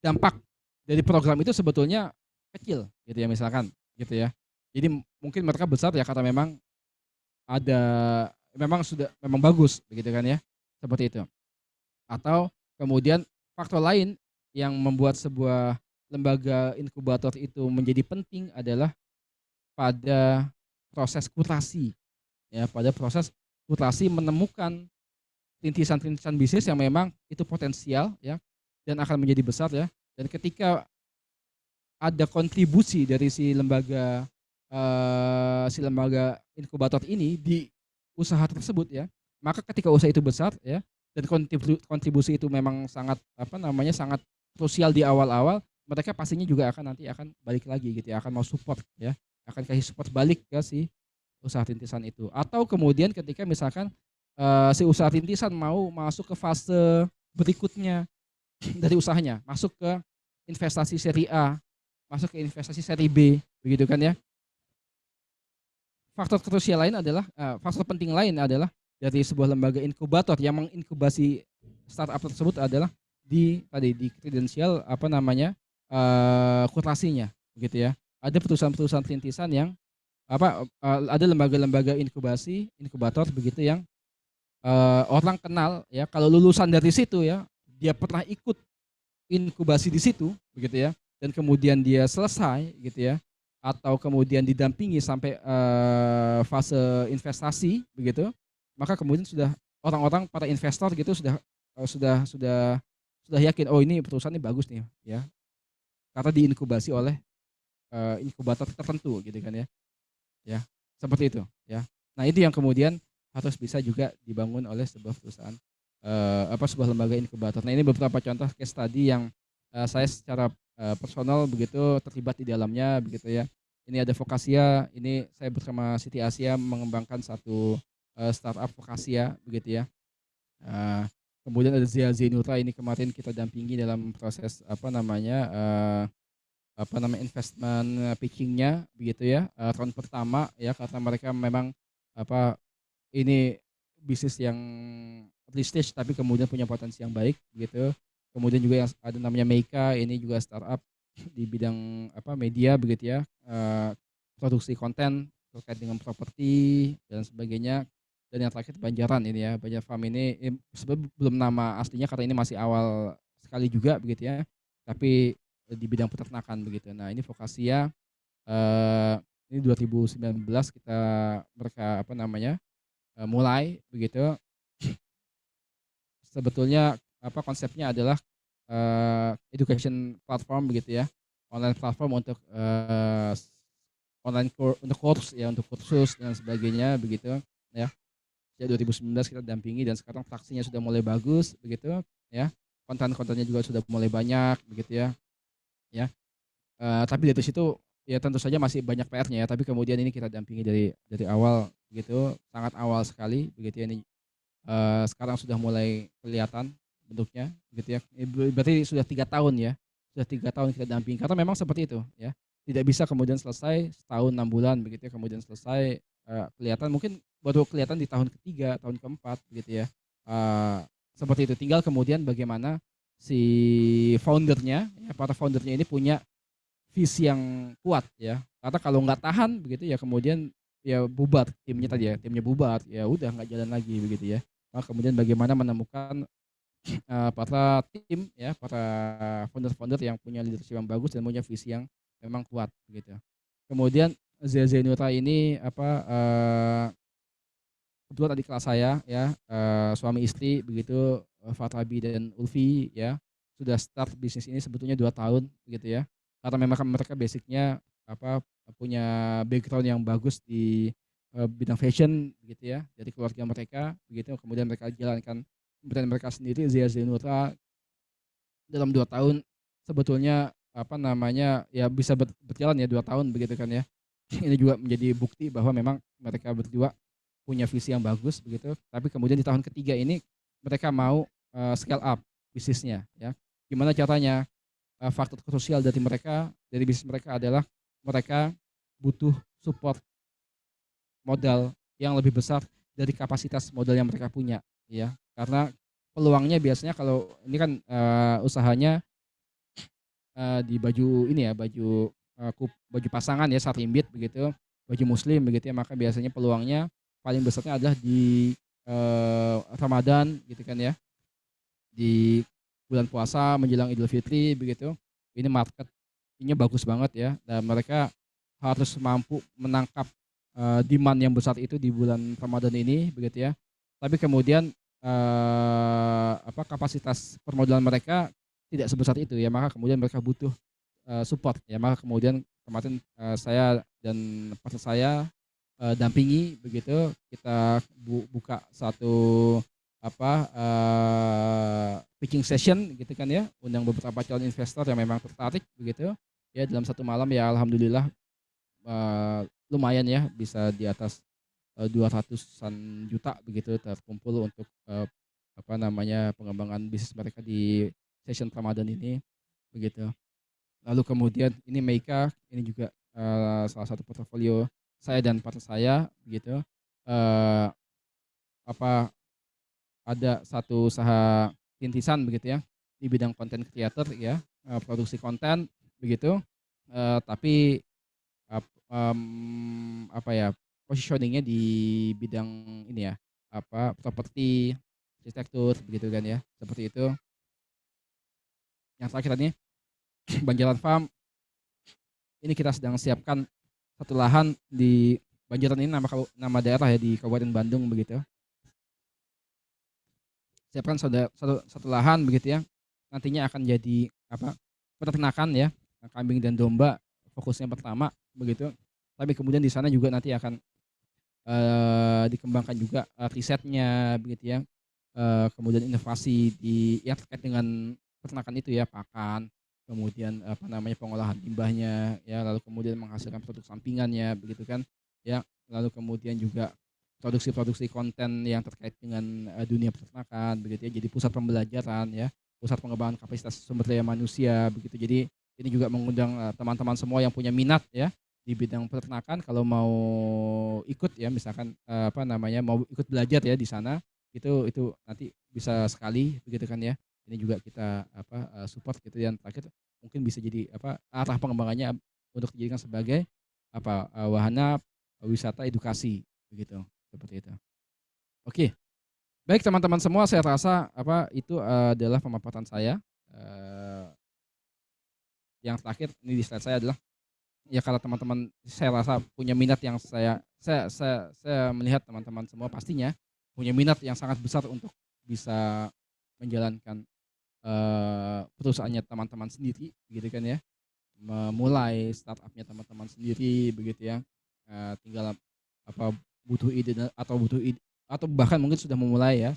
Speaker 4: dampak dari program itu sebetulnya kecil gitu ya, misalkan gitu ya. Jadi mungkin mereka besar ya karena memang memang bagus begitu kan ya, seperti itu. Atau kemudian faktor lain yang membuat sebuah lembaga inkubator itu menjadi penting adalah pada proses kurasi ya, pada proses kurasi menemukan rintisan-rintisan bisnis yang memang itu potensial ya dan akan menjadi besar ya. Dan ketika ada kontribusi dari si lembaga inkubator ini di usaha tersebut ya, maka ketika usaha itu besar ya dan kontribusi itu memang sangat sangat krusial di awal-awal, mereka pastinya juga akan balik lagi gitu ya, akan mau support ya, akan kasih support balik ke si usaha rintisan itu. Atau kemudian ketika misalkan si usaha rintisan mau masuk ke fase berikutnya dari usahanya, masuk ke investasi seri A, masuk ke investasi seri B, begitu kan ya. Faktor krusial lain adalah, faktor penting lain adalah dari sebuah lembaga inkubator yang menginkubasi startup tersebut adalah di kredensial kurasinya, begitu ya. Ada perusahaan-perusahaan rintisan yang ada lembaga-lembaga inkubator begitu yang orang kenal ya, kalau lulusan dari situ ya, dia pernah ikut inkubasi di situ begitu ya, dan kemudian dia selesai gitu ya, atau kemudian didampingi sampai fase investasi begitu, maka kemudian sudah orang-orang para investor gitu sudah yakin, oh ini perusahaan ini bagus nih ya, karena diinkubasi oleh inkubator tertentu gitu kan ya. Ya, seperti itu ya. Nah, itu yang kemudian harus bisa juga dibangun oleh sebuah perusahaan sebuah lembaga inkubator. Nah, ini beberapa contoh case study yang saya secara personal begitu terlibat di dalamnya begitu ya. Ini ada Vokasia, ini saya bersama Siti Asia mengembangkan satu startup Vokasia begitu ya. Kemudian ada Zia Zainura, ini kemarin kita dampingi dalam proses investment pitchingnya begitu ya, round pertama ya, karena mereka memang ini bisnis yang early stage tapi kemudian punya potensi yang baik begitu. Kemudian juga yang ada namanya Meika, ini juga startup di bidang media begitu ya, produksi konten terkait dengan properti dan sebagainya. Dan yang terakhir Banjaran ini ya, Banjar Farm ini sebenarnya belum nama aslinya karena ini masih awal sekali juga begitu ya, tapi di bidang peternakan begitu. Nah, ini Vokasia ini 2019 mereka mulai begitu. Sebetulnya konsepnya adalah education platform begitu ya, online platform untuk untuk course ya, untuk kursus dan sebagainya begitu ya. Ya 2019 kita dampingi dan sekarang traksinya sudah mulai bagus begitu ya. Konten-kontennya juga sudah mulai banyak begitu ya. Ya, tapi dari situ ya tentu saja masih banyak PR-nya ya, tapi kemudian ini kita dampingi dari awal gitu, sangat awal sekali begitu ya. Ini sekarang sudah mulai kelihatan bentuknya gitu ya. Berarti sudah 3 tahun ya, sudah 3 tahun kita dampingi, karena memang seperti itu ya, tidak bisa kemudian selesai setahun 6 bulan begitu ya, kemudian selesai kelihatan, mungkin baru kelihatan di tahun ketiga, tahun keempat begitu ya. Seperti itu, tinggal kemudian bagaimana si foundernya, ya, para foundernya ini punya visi yang kuat ya. Karena kalau nggak tahan begitu ya, kemudian ya bubar timnya tadi ya, timnya bubar, ya udah nggak jalan lagi begitu ya. Maka kemudian bagaimana menemukan para tim ya, para founder-founder yang punya leadership yang bagus dan punya visi yang memang kuat begitu. Kemudian Zainura ini kebetulan adik kelas saya ya, suami istri begitu, Fatabi dan Ulfi ya, sudah start bisnis ini sebetulnya 2 tahun begitu ya. Karena memang mereka basicnya punya background yang bagus di bidang fashion begitu ya, dari keluarga mereka begitu, kemudian mereka jalankan brand mereka sendiri Zia Zainura dalam 2 tahun sebetulnya ya bisa berjalan ya 2 tahun begitu kan ya. Ini juga menjadi bukti bahwa memang mereka berdua punya visi yang bagus begitu, tapi kemudian di tahun ketiga ini mereka mau scale up bisnisnya ya. Gimana caranya? Faktor krusial dari bisnis mereka adalah mereka butuh support modal yang lebih besar dari kapasitas modal yang mereka punya ya. Karena peluangnya biasanya kalau ini kan usahanya di baju ini ya, baju pasangan ya, sarimbit begitu, baju muslim begitu ya, maka biasanya peluangnya paling besarnya adalah di Ramadan gitu kan ya. Di bulan puasa menjelang Idul Fitri begitu. Ini marketnya bagus banget ya, dan mereka harus mampu menangkap demand yang besar itu di bulan Ramadan ini begitu ya. Tapi kemudian kapasitas permodalan mereka tidak sebesar itu ya, maka kemudian mereka butuh support ya, maka kemudian kemarin saya dan partner saya dampingi begitu, kita buka satu pitching session gitu kan ya, undang beberapa calon investor yang memang tertarik begitu ya. Dalam satu malam ya alhamdulillah lumayan ya, bisa di atas 200-an juta begitu terkumpul untuk pengembangan bisnis mereka di session Ramadan ini begitu. Lalu kemudian ini Meika, ini juga salah satu portofolio saya dan partner saya begitu. Ada satu usaha rintisan begitu ya di bidang konten creator ya, produksi konten begitu. Tapi positioningnya di bidang ini ya, properti, arsitektur begitu kan ya, seperti itu. Yang terakhir tadi Banjaran Farm, ini kita sedang siapkan satu lahan di Banjaran, ini nama daerah ya di Kabupaten Bandung begitu. Siapkan satu lahan begitu ya, nantinya akan jadi peternakan ya, kambing dan domba fokusnya pertama begitu. Tapi kemudian di sana juga nanti akan dikembangkan juga risetnya begitu ya, kemudian inovasi yang terkait dengan peternakan itu ya, pakan, kemudian pengolahan limbahnya ya, lalu kemudian menghasilkan produk sampingannya begitu kan ya, lalu kemudian juga produksi konten yang terkait dengan dunia peternakan begitu ya, jadi pusat pembelajaran ya, pusat pengembangan kapasitas sumber daya manusia begitu. Jadi ini juga mengundang teman-teman semua yang punya minat ya di bidang peternakan, kalau mau ikut ya, misalkan mau ikut belajar ya di sana, itu nanti bisa sekali begitu kan ya. Ini juga kita support gitu. Yang terakhir mungkin bisa jadi arah pengembangannya untuk dijadikan sebagai wahana wisata edukasi begitu, seperti itu. Oke. Baik teman-teman semua, saya rasa itu adalah pemaparan saya. Yang terakhir ini di slide saya adalah ya, kalau teman-teman saya rasa punya minat yang saya melihat teman-teman semua pastinya punya minat yang sangat besar untuk bisa menjalankan perusahaannya teman-teman sendiri begitu kan ya, memulai startupnya teman-teman sendiri begitu ya. Tinggal butuh ide atau bahkan mungkin sudah mulai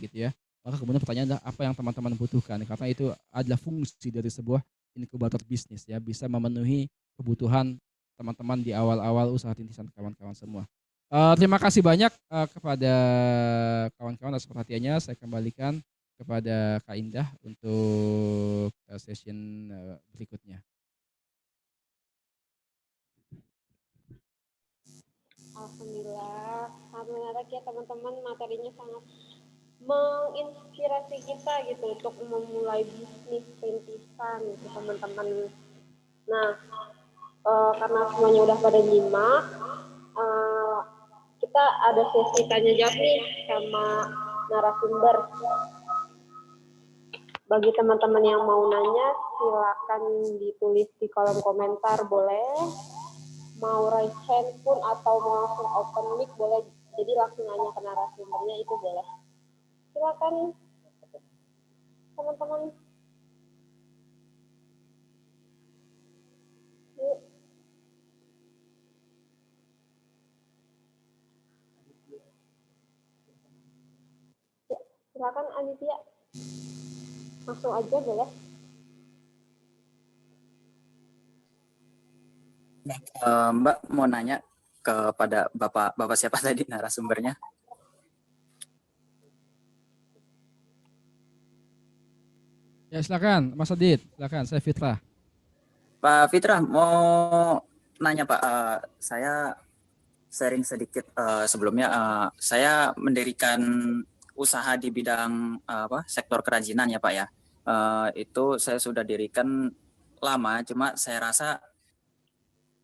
Speaker 4: gitu ya. Maka kemudian pertanyaan adalah apa yang teman-teman butuhkan, karena itu adalah fungsi dari sebuah inkubator bisnis ya, bisa memenuhi kebutuhan teman-teman di awal-awal usaha rintisan kawan-kawan semua. Terima kasih banyak kepada kawan-kawan atas perhatiannya. Saya kembalikan kepada Kak Indah untuk session berikutnya.
Speaker 2: Alhamdulillah, sangat menarik ya teman-teman, materinya sangat menginspirasi kita gitu untuk memulai bisnis rintisan gitu teman-teman. Nah, karena semuanya udah pada nyimak, kita ada sesi tanya jawab nih sama narasumber. Bagi teman-teman yang mau nanya, silakan ditulis di kolom komentar boleh. Mau raise hand pun atau mau langsung open mic boleh. Jadi langsung nanya ke narasumbernya itu boleh. Silakan teman-teman. Yuk. Ya, silakan Aditya. Langsung aja boleh.
Speaker 6: Mbak mau nanya kepada Bapak siapa tadi narasumbernya?
Speaker 4: Ya silakan Mas Adit, silakan saya Fitrah.
Speaker 6: Pak Fitrah mau nanya Pak, saya sharing sedikit sebelumnya. Saya mendirikan usaha di bidang sektor kerajinan ya Pak ya. Itu saya sudah dirikan lama, cuma saya rasa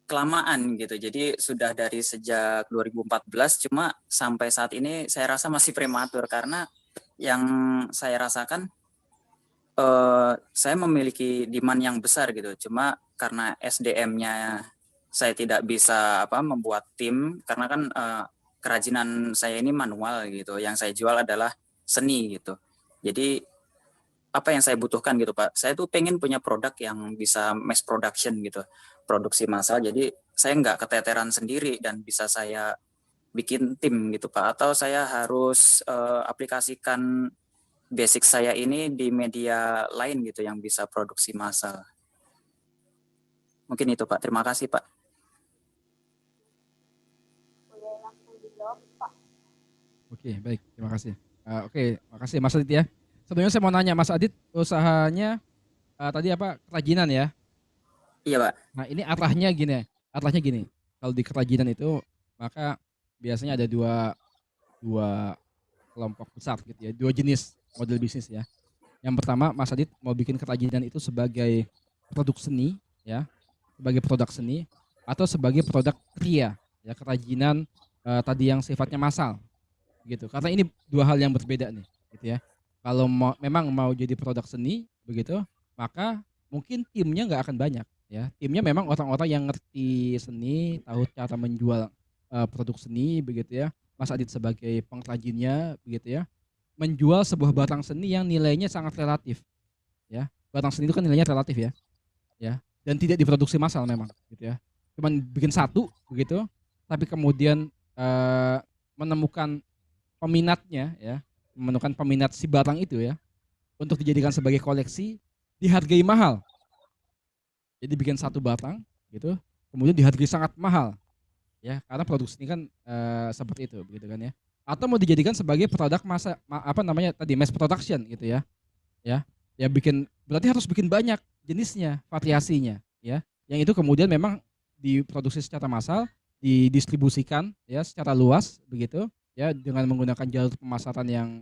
Speaker 6: kelamaan gitu. Jadi sudah dari sejak 2014, cuma sampai saat ini saya rasa masih prematur karena yang saya rasakan saya memiliki demand yang besar gitu. Cuma karena SDM-nya saya tidak bisa membuat tim karena kan kerajinan saya ini manual gitu. Yang saya jual adalah seni gitu. Jadi apa yang saya butuhkan gitu Pak. Saya tuh pengen punya produk yang bisa mass production gitu, produksi massal. Jadi saya nggak keteteran sendiri dan bisa saya bikin tim gitu Pak. Atau saya harus aplikasikan basic saya ini di media lain gitu yang bisa produksi massal. Mungkin itu Pak. Terima kasih Pak.
Speaker 2: Boleh langsung dijawab Pak.
Speaker 4: Oke, baik, terima kasih. Oke, makasih Mas Adit ya. Sebenarnya saya mau nanya Mas Adit, usahanya tadi apa kerajinan ya?
Speaker 6: Iya Pak.
Speaker 4: Nah ini arahnya gini. Kalau di kerajinan itu maka biasanya ada dua kelompok besar gitu ya, dua jenis model bisnis ya. Yang pertama Mas Adit mau bikin kerajinan itu sebagai produk seni ya, sebagai produk seni atau sebagai produk kria ya, kerajinan tadi yang sifatnya massal gitu. Karena ini dua hal yang berbeda nih gitu ya. Kalau memang mau jadi produk seni begitu, maka mungkin timnya nggak akan banyak ya. Timnya memang orang-orang yang ngerti seni, tahu cara menjual produk seni begitu ya. Mas Adit sebagai pengrajinnya begitu ya, menjual sebuah barang seni yang nilainya sangat relatif ya. Barang seni itu kan nilainya relatif ya. Ya. Dan tidak diproduksi massal memang gitu ya. Cuman bikin satu begitu, tapi kemudian menemukan peminatnya ya, menemukan peminat si barang itu ya, untuk dijadikan sebagai koleksi, dihargai mahal. Jadi bikin satu batang gitu, kemudian dihargai sangat mahal ya, karena produksi ini kan seperti itu begitu kan ya. Atau mau dijadikan sebagai produk mass production gitu ya. Ya bikin, berarti harus bikin banyak jenisnya, variasinya ya. Yang itu kemudian memang diproduksi secara massal, didistribusikan ya secara luas begitu ya, dengan menggunakan jalur pemasaran yang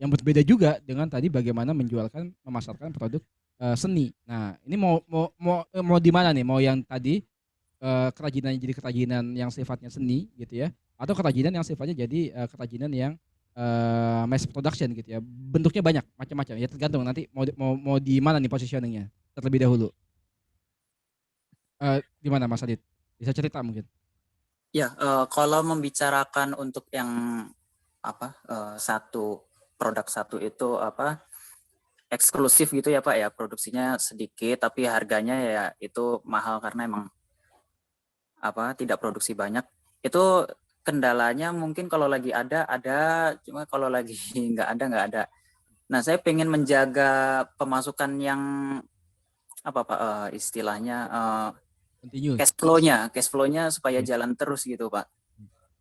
Speaker 4: berbeda juga dengan tadi bagaimana memasarkan produk seni. Nah, ini mau di mana nih? Mau yang tadi kerajinan jadi kerajinan yang sifatnya seni gitu ya, atau kerajinan yang sifatnya jadi kerajinan yang mass production gitu ya. Bentuknya banyak macam-macam ya, tergantung nanti mau di mana nih positioningnya terlebih dahulu. Di mana Mas Adit? Bisa cerita mungkin?
Speaker 6: Ya, kalau membicarakan untuk yang produk satu itu eksklusif gitu ya Pak ya, produksinya sedikit tapi harganya ya itu mahal karena emang tidak produksi banyak. Itu kendalanya mungkin kalau lagi ada, cuma kalau lagi nggak ada. Nah, saya pengen menjaga pemasukan yang istilahnya cash flow-nya supaya jalan terus gitu Pak.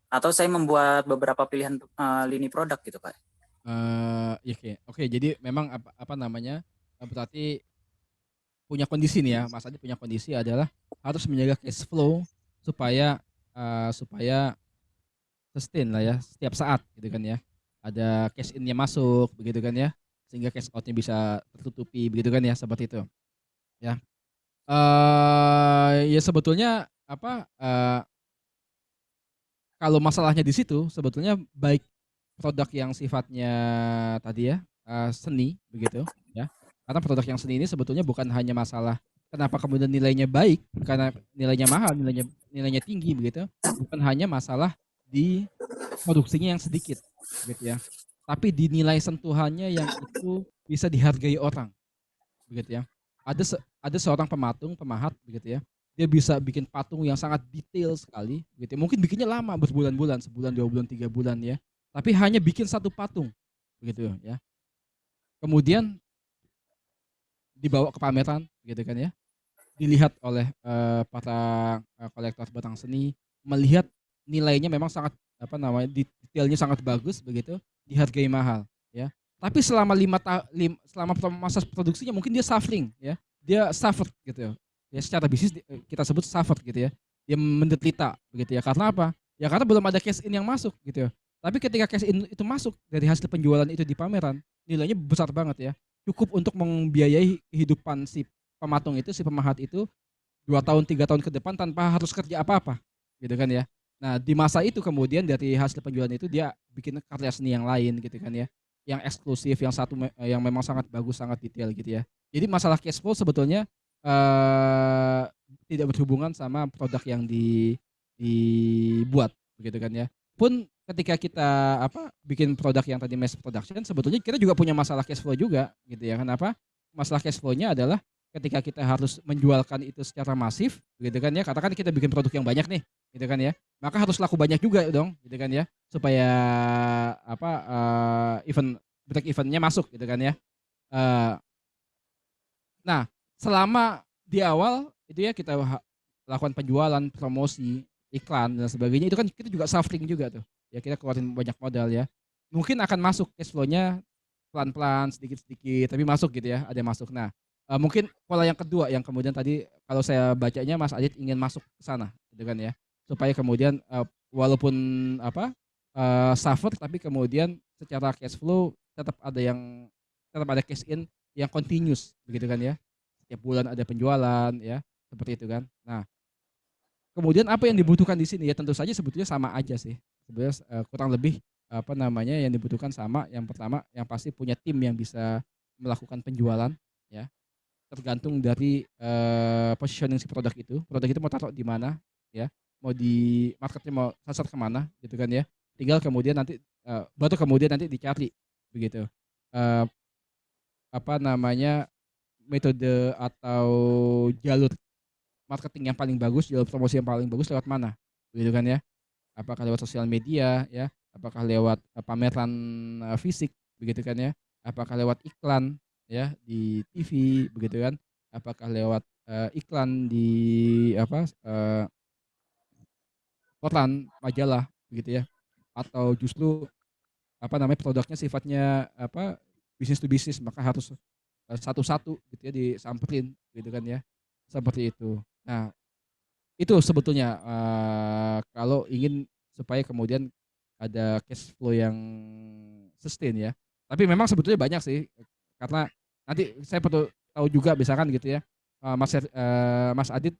Speaker 6: Atau saya membuat beberapa pilihan lini produk gitu Pak.
Speaker 4: Oke, jadi memang berarti punya kondisi nih ya, Mas Adi punya kondisi adalah harus menjaga cash flow supaya sustain lah ya setiap saat gitu kan ya. Ada cash in-nya masuk begitu kan ya, sehingga cash out-nya bisa tertutupi begitu kan ya, seperti itu. Ya. Ya sebetulnya kalau masalahnya di situ sebetulnya baik produk yang sifatnya tadi ya seni begitu ya. Karena produk yang seni ini sebetulnya bukan hanya masalah kenapa kemudian nilainya baik karena nilainya mahal, nilainya tinggi begitu, bukan hanya masalah di produksinya yang sedikit gitu ya. Tapi di nilai sentuhannya yang itu bisa dihargai orang begitu ya. Ada seorang pemahat begitu ya. Dia bisa bikin patung yang sangat detail sekali gitu ya. Mungkin bikinnya lama berbulan-bulan, sebulan, 2 bulan, 3 bulan ya. Tapi hanya bikin satu patung begitu ya. Kemudian dibawa ke pameran gitu kan ya. Dilihat oleh para kolektor batang seni, melihat nilainya memang sangat detailnya sangat bagus begitu, dihargai mahal ya. Tapi selama masa produksinya mungkin dia suffering ya. Dia suffer gitu ya. Ya secara bisnis kita sebut suffer gitu ya. Dia menderita begitu ya. Karena apa? Ya karena belum ada cash in yang masuk gitu ya. Tapi ketika cash in itu masuk dari hasil penjualan itu di pameran, nilainya besar banget ya. Cukup untuk membiayai kehidupan si pematung itu, si pemahat itu 2 tahun 3 tahun ke depan tanpa harus kerja apa-apa gitu kan ya. Nah di masa itu kemudian dari hasil penjualan itu dia bikin karya seni yang lain gitu kan ya, yang eksklusif, yang memang sangat bagus, sangat detail gitu ya. Jadi masalah cash flow sebetulnya tidak berhubungan sama produk yang dibuat begitu kan ya. Pun ketika kita bikin produk yang tadi mass production, sebetulnya kita juga punya masalah cash flow juga gitu ya. Kenapa? Masalah cash flow-nya adalah ketika kita harus menjualkan itu secara masif gitu kan ya. Katakan kita bikin produk yang banyak nih gitu kan ya. Maka harus laku banyak juga dong gitu kan ya. Supaya break eventnya masuk gitu kan ya. Nah, selama di awal itu ya kita lakukan penjualan, promosi, iklan dan sebagainya, itu kan kita juga suffering juga tuh. Ya kita keluarin banyak modal ya. Mungkin akan masuk cash flow-nya pelan-pelan, sedikit-sedikit, tapi masuk gitu ya, ada yang masuk. Nah, mungkin pola yang kedua yang kemudian tadi kalau saya bacanya Mas Adit ingin masuk ke sana gitu kan ya. Supaya kemudian walaupun suffer tapi kemudian secara cash flow tetap ada cash in yang continuous begitu kan ya. Setiap bulan ada penjualan ya, seperti itu kan. Nah, kemudian apa yang dibutuhkan di sini ya tentu saja sebetulnya sama aja sih. Sebenarnya kurang lebih yang dibutuhkan sama. Yang pertama yang pasti punya tim yang bisa melakukan penjualan ya. Tergantung dari positioning si produk itu. Produk itu mau taruh di mana ya. Mau di marketnya mau sasar kemana gitu kan ya. Tinggal kemudian nanti baru kemudian nanti dicari begitu. Metode atau jalur marketing yang paling bagus, jalur promosi yang paling bagus lewat mana, begitu kan ya? Apakah lewat sosial media, ya? Apakah lewat pameran fisik, begitu kan ya? Apakah lewat iklan, ya di TV, begitu kan? Apakah lewat iklan di koran, majalah, begitu ya? Atau justru produknya sifatnya bisnis to bisnis, maka harus satu-satu gitu ya disamperin gitu kan ya, seperti itu. Nah itu sebetulnya kalau ingin supaya kemudian ada cash flow yang sustain ya. Tapi memang sebetulnya banyak sih, karena nanti saya perlu tahu juga misalkan gitu ya, Mas Adit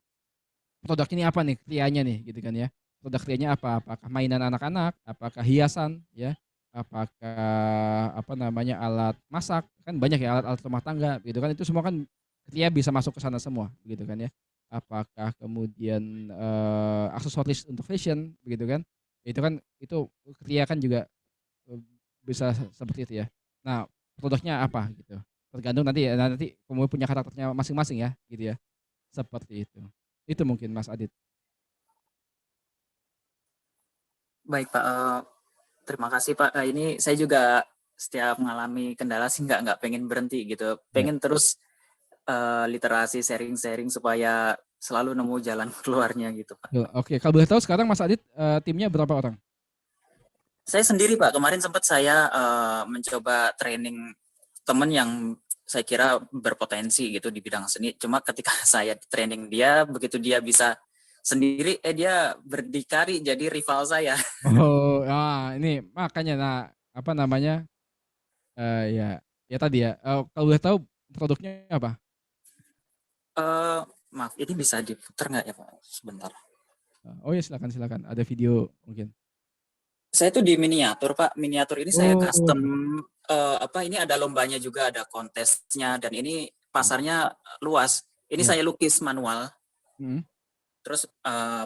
Speaker 4: produk ini apa nih krianya nih gitu kan ya. Produk krianya apa? Apakah mainan anak-anak? Apakah hiasan ya? Apakah alat masak, kan banyak ya alat-alat rumah tangga gitu kan, itu semua kan dia bisa masuk ke sana semua gitu kan ya. Apakah kemudian aksesoris untuk fashion begitu kan, itu kria kan juga bisa seperti itu ya. Nah produknya apa gitu, tergantung nanti kemudian punya karakternya masing-masing ya gitu ya, seperti itu mungkin Mas Adit.
Speaker 6: Baik Pak, terima kasih Pak. Ini saya juga setiap mengalami kendala sih nggak pengen berhenti gitu. Pengen terus literasi sharing-sharing supaya selalu nemu jalan keluarnya gitu Pak.
Speaker 4: Oke, kalau boleh tahu sekarang Mas Adit timnya berapa orang?
Speaker 6: Saya sendiri Pak. Kemarin sempat saya mencoba training teman yang saya kira berpotensi gitu di bidang seni. Cuma ketika saya training dia, begitu dia bisa sendiri, dia berdikari jadi rival saya.
Speaker 4: Oh, ini makanya ya tadi ya. Kalau boleh tahu produknya apa?
Speaker 6: Maaf, ini bisa diputar nggak ya Pak? Sebentar.
Speaker 4: Oh ya silakan. Ada video mungkin.
Speaker 6: Saya tuh di miniatur, Pak. Miniatur ini saya
Speaker 4: Oh,
Speaker 6: custom ini ada lombanya juga, ada kontesnya, dan ini pasarnya luas. Ini
Speaker 4: ya.
Speaker 6: saya lukis manual,
Speaker 4: Mm.
Speaker 6: terus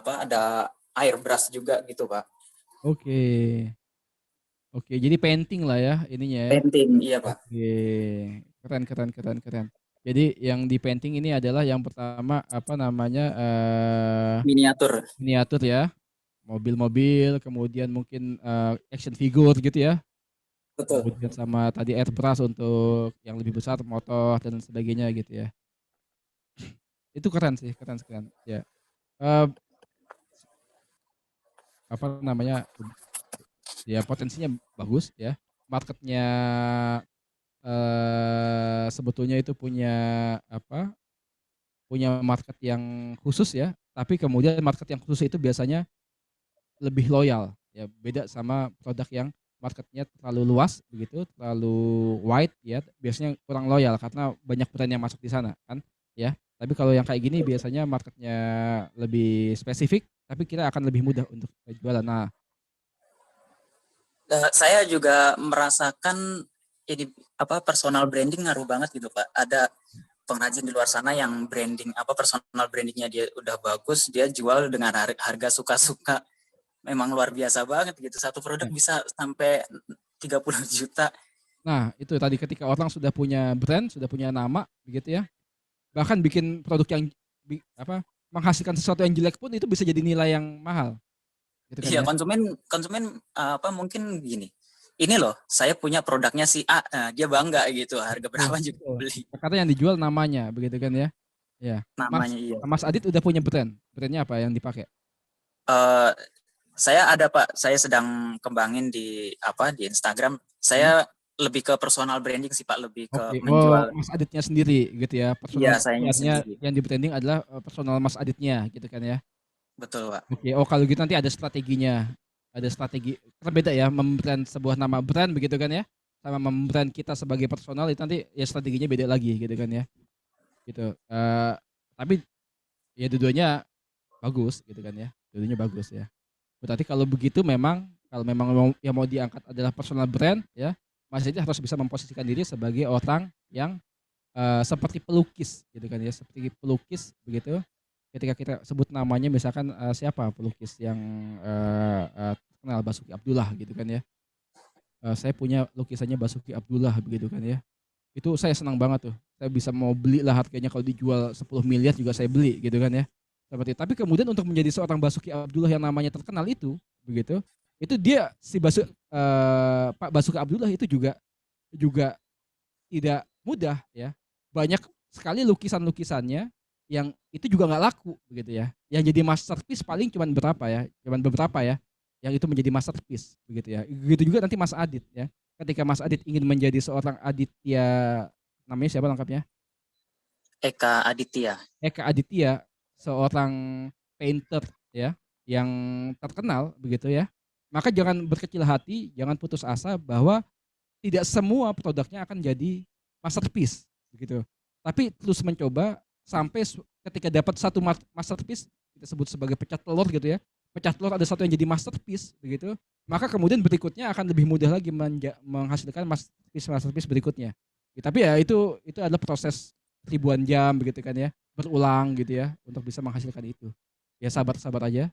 Speaker 6: ada airbrush juga gitu, Pak.
Speaker 4: Oke. Oke, jadi painting lah ya ininya ya.
Speaker 6: Painting, iya, Pak.
Speaker 4: Oke. Keren keren keren keren. Jadi yang di painting ini adalah yang pertama apa namanya
Speaker 6: Miniatur.
Speaker 4: miniatur ya. Mobil-mobil, kemudian mungkin action figure gitu ya.
Speaker 6: Betul.
Speaker 4: Kemudian sama tadi airbrush untuk yang lebih besar, motor dan sebagainya gitu ya. Itu keren sih, keren keren. Ya. Eh, apa namanya? Ya potensinya bagus ya. Marketnya sebetulnya itu punya apa? Punya market yang khusus ya. Tapi kemudian market yang khusus itu biasanya lebih loyal ya, beda sama produk yang marketnya terlalu luas begitu, terlalu wide ya, biasanya kurang loyal karena banyak brand yang masuk di sana kan ya. Tapi kalau yang kayak gini biasanya marketnya lebih spesifik, tapi kita akan lebih mudah untuk jualan. Nah,
Speaker 6: Saya juga merasakan ini personal branding ngaruh banget gitu, Pak. Ada pengrajin di luar sana yang branding personal brandingnya dia udah bagus, dia jual dengan harga suka-suka, memang luar biasa banget gitu. Satu produk
Speaker 4: ya.
Speaker 6: bisa sampai 30 juta.
Speaker 4: Nah itu tadi ketika orang sudah punya brand, sudah punya nama begitu ya, bahkan bikin produk yang menghasilkan sesuatu yang jelek pun itu bisa jadi nilai yang mahal gitu kan
Speaker 6: Iya,
Speaker 4: ya.
Speaker 6: konsumen mungkin gini. Ini loh, saya punya produknya si A, dia bangga gitu. Harga berapa juga
Speaker 4: Betul.
Speaker 6: beli
Speaker 4: Kata yang dijual namanya begitu kan ya. Ya. Mas
Speaker 6: namanya. Iya.
Speaker 4: Mas Adit udah punya brand. Brandnya apa yang dipakai?
Speaker 6: Eh, saya ada, Pak. Saya sedang kembangin di Instagram.
Speaker 4: Hmm?
Speaker 6: Saya lebih ke personal branding sih, Pak. Lebih ke
Speaker 4: Oke. Oh,
Speaker 6: menjual.
Speaker 4: Mas Aditnya sendiri gitu ya.
Speaker 6: Iya,
Speaker 4: Personal
Speaker 6: sayanya
Speaker 4: artinya
Speaker 6: sendiri.
Speaker 4: yang di branding adalah personal Mas Aditnya gitu kan ya.
Speaker 6: Betul, Pak.
Speaker 4: Oke. Oh, kalau gitu nanti ada strateginya. Ada strategi. Kan beda ya membrand sebuah nama brand begitu kan ya. Sama membrand kita sebagai personal itu nanti ya strateginya beda lagi gitu kan ya. Gitu. Tapi ya dua-duanya bagus gitu kan ya. Dua-duanya bagus ya. Berarti kalau begitu memang kalau memang yang mau diangkat adalah personal brand ya, Mas Didi harus bisa memposisikan diri sebagai orang yang seperti pelukis gitu kan ya, seperti pelukis begitu. Ketika kita sebut namanya misalkan siapa pelukis yang terkenal Basuki Abdullah gitu kan ya. Saya punya lukisannya Basuki Abdullah begitu kan ya. Itu saya senang banget tuh. Saya bisa mau beli lah harganya kalau dijual 10 miliar juga saya beli gitu kan ya. Seperti tapi kemudian untuk menjadi seorang Basuki Abdullah yang namanya terkenal itu begitu. Itu dia si Pak Basuki Abdullah itu juga juga tidak mudah ya. Banyak sekali lukisan-lukisannya yang itu juga nggak laku begitu ya. Yang jadi masterpiece paling cuman berapa ya? Cuman beberapa ya. Yang itu menjadi masterpiece begitu ya. Begitu juga nanti Mas Adit ya. Ketika Mas Adit ingin menjadi seorang Aditya, namanya siapa lengkapnya?
Speaker 6: Eka Aditya.
Speaker 4: Eka Aditya, seorang painter ya yang terkenal begitu ya. Maka jangan berkecil hati, jangan putus asa bahwa tidak semua produknya akan jadi masterpiece begitu. Tapi terus mencoba sampai ketika dapat satu masterpiece kita sebut sebagai pecah telur gitu ya. Pecah telur ada satu yang jadi masterpiece begitu. Maka kemudian berikutnya akan lebih mudah lagi menghasilkan masterpiece berikutnya. Ya, tapi ya itu adalah proses ribuan jam begitu kan ya, berulang gitu ya untuk bisa menghasilkan itu. Ya sabar-sabar aja,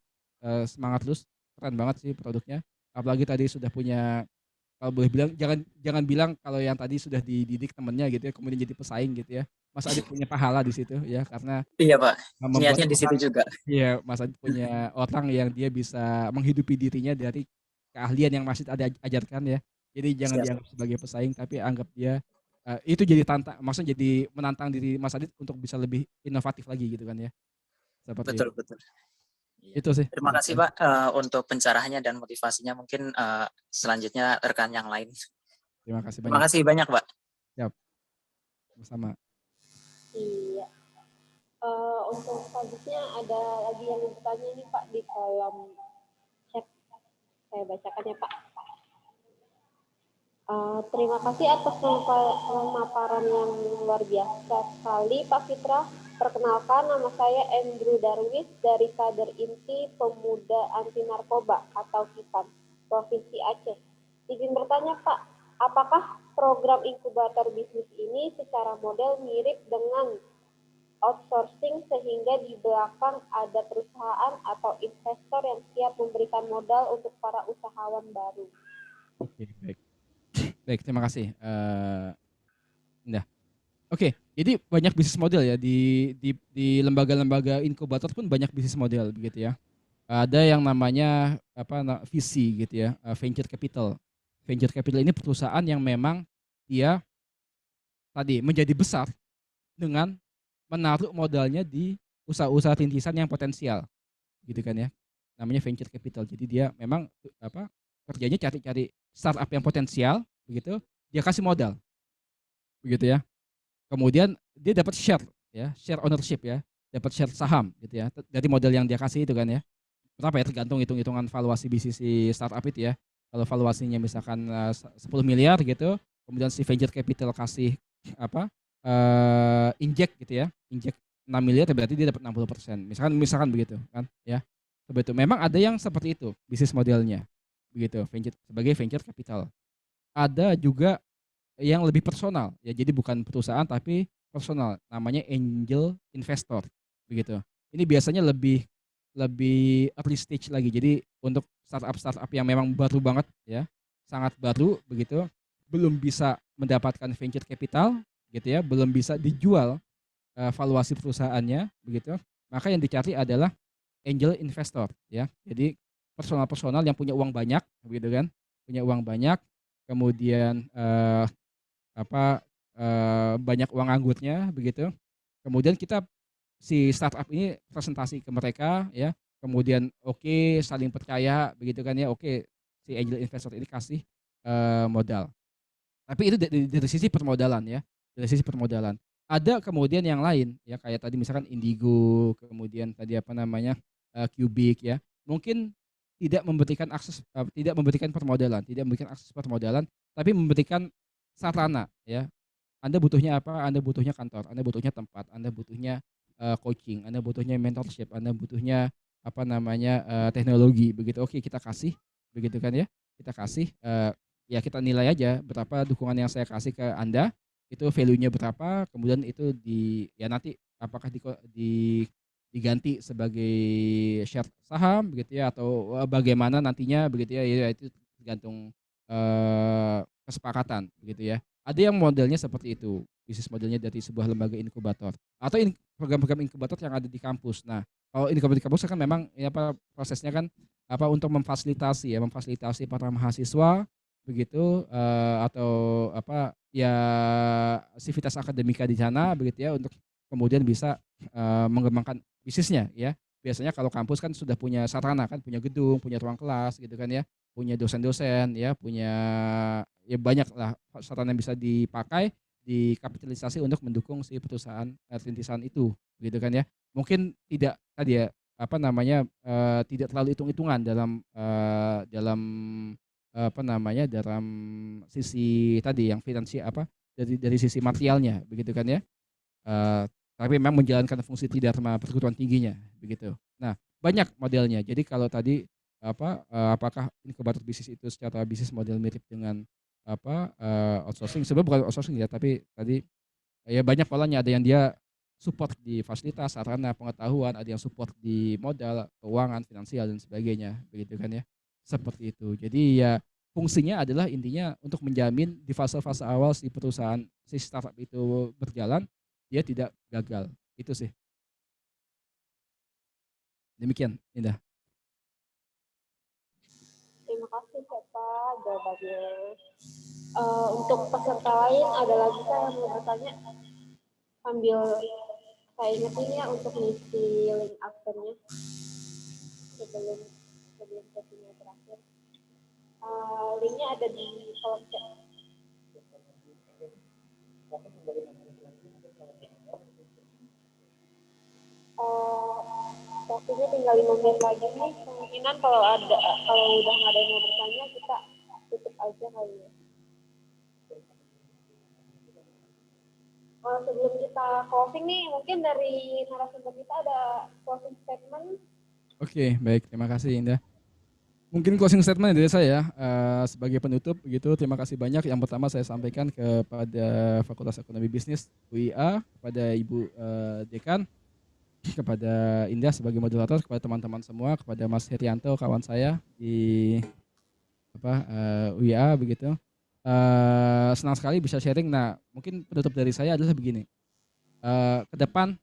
Speaker 4: semangat terus, keren banget sih produknya. Apalagi tadi sudah punya, kalau boleh bilang jangan bilang kalau yang tadi sudah dididik temennya gitu ya, kemudian jadi pesaing gitu ya. Mas Adit punya pahala di situ ya karena
Speaker 6: Iya, Pak.
Speaker 4: membuat
Speaker 6: Niatnya di situ
Speaker 4: orang,
Speaker 6: juga.
Speaker 4: ya Mas Adit punya orang yang dia bisa menghidupi dirinya dari keahlian yang masih ada ajarkan ya. Jadi jangan
Speaker 6: Siap.
Speaker 4: dianggap sebagai pesaing tapi anggap dia itu jadi maksudnya jadi menantang diri Mas Adit untuk bisa lebih inovatif lagi gitu kan ya. Seperti
Speaker 6: Betul, betul. Iya.
Speaker 4: itu sih.
Speaker 6: Terima kasih, Pak, untuk pencerahannya dan motivasinya. Mungkin selanjutnya rekan yang lain.
Speaker 4: Terima kasih
Speaker 6: Terima
Speaker 4: banyak.
Speaker 6: kasih banyak, Pak.
Speaker 4: Siap. Sama.
Speaker 2: Iya. Untuk selanjutnya ada lagi yang bertanya ini Pak di kolom chat. Saya bacakan ya Pak. Terima kasih atas pemaparan yang luar biasa sekali Pak Fitra. Perkenalkan, nama saya Andrew Darwis dari kader inti Pemuda Anti Narkoba atau KIPAN. Provinsi Aceh. Izin bertanya Pak, apakah program inkubator bisnis ini secara model mirip dengan outsourcing sehingga di belakang ada perusahaan atau investor yang siap memberikan modal untuk para usahawan baru?
Speaker 4: Oke, baik. Baik, terima kasih. Indah. Oke, jadi banyak bisnis model ya di lembaga-lembaga inkubator pun banyak bisnis model begitu ya. Ada yang namanya VC gitu ya, venture capital. Venture capital ini perusahaan yang memang dia tadi menjadi besar dengan menaruh modalnya di usaha-usaha rintisan yang potensial, gitu kan ya. Namanya venture capital. Jadi dia memang kerjanya cari-cari startup yang potensial, begitu. Dia kasih modal, begitu ya. Kemudian dia dapat share, ya, share ownership ya, dapat share saham, gitu ya, dari modal yang dia kasih itu kan ya. Berapa ya, tergantung hitung-hitungan valuasi bisnis si startup itu ya. Kalau valuasinya misalkan 10 miliar gitu, kemudian si venture capital kasih inject gitu ya, inject 6 miliar berarti dia dapat 60%. Misalkan begitu kan ya. Seperti itu. Memang ada yang seperti itu bisnis modelnya. Begitu, sebagai venture capital. Ada juga yang lebih personal ya, jadi bukan perusahaan tapi personal, namanya angel investor begitu. Ini biasanya lebih lebih early stage lagi, jadi untuk startup yang memang baru banget ya, sangat baru begitu, belum bisa mendapatkan venture capital gitu ya, belum bisa dijual valuasi perusahaannya begitu, maka yang dicari adalah angel investor ya, jadi personal yang punya uang banyak begitu kan, punya uang banyak, kemudian banyak uang anggurnya begitu. Kemudian kita si startup ini presentasi ke mereka ya. Kemudian oke, saling percaya begitu kan ya. Oke, si angel investor ini kasih modal. Tapi itu dari sisi permodalan ya. Dari sisi permodalan. Ada kemudian yang lain ya, kayak tadi misalkan Indigo, kemudian tadi Cubic ya. Mungkin tidak memberikan permodalan, tidak memberikan akses permodalan, tapi memberikan sarana ya. Anda butuhnya apa? Anda butuhnya kantor, Anda butuhnya tempat, Anda butuhnya coaching, Anda butuhnya mentorship, Anda butuhnya teknologi begitu. Oke, kita kasih begitu kan ya. Kita kasih ya, kita nilai aja berapa dukungan yang saya kasih ke Anda, itu value-nya berapa, kemudian itu nanti apakah diganti sebagai share saham begitu ya, atau bagaimana nantinya begitu ya, ya itu tergantung kesepakatan begitu ya. Ada yang modelnya seperti itu, bisnis modelnya dari sebuah lembaga inkubator atau program-program inkubator yang ada di kampus. Nah, kalau inkubator di kampus kan memang prosesnya kan untuk memfasilitasi para mahasiswa begitu, atau ya sivitas akademika di sana begitu ya, untuk kemudian bisa mengembangkan bisnisnya ya. Biasanya kalau kampus kan sudah punya sarana kan, punya gedung, punya ruang kelas gitu kan ya, punya dosen-dosen ya, punya ya banyak lah sarana yang bisa dipakai, dikapitalisasi untuk mendukung si perusahaan rintisan itu gitu kan ya. Mungkin tidak tadi ya tidak terlalu hitung-hitungan dalam sisi tadi yang finansial dari sisi materialnya begitu kan ya. Tapi memang menjalankan fungsi tridharma perguruan tingginya begitu. Nah, banyak modelnya. Jadi kalau tadi apakah inkubator bisnis itu secara bisnis model mirip dengan outsourcing? Sebenarnya bukan outsourcing ya, tapi tadi ya banyak polanya. Ada yang dia support di fasilitas, sarana, pengetahuan, ada yang support di modal, keuangan, finansial dan sebagainya, begitu kan ya. Seperti itu. Jadi ya fungsinya adalah intinya untuk menjamin di fase-fase awal si perusahaan, si startup itu berjalan, dia tidak gagal. Itu sih. Demikian, Indah.
Speaker 2: Terima kasih Bapak jawabannya. Untuk peserta lain ada lagi yang mau bertanya? Sambil saya ingetin ya untuk ngisi link absennya sebelum sesinya berakhir. Linknya ada di kolom chat. Waktunya tinggal 5 menit lagi nih. Kemungkinan kalau udah nggak ada yang mau bertanya, kita tutup aja kali ya. Sebelum kita closing nih, mungkin dari narasumber kita ada closing statement.
Speaker 4: Oke, baik. Terima kasih, Indah. Mungkin closing statement dari saya sebagai penutup begitu. Terima kasih banyak. Yang pertama saya sampaikan kepada Fakultas Ekonomi Bisnis UIA, kepada Ibu Dekan, kepada Indah sebagai moderator, kepada teman-teman semua, kepada Mas Herianto kawan saya di UIA begitu. Senang sekali bisa sharing. Nah, mungkin penutup dari saya adalah begini. Ke depan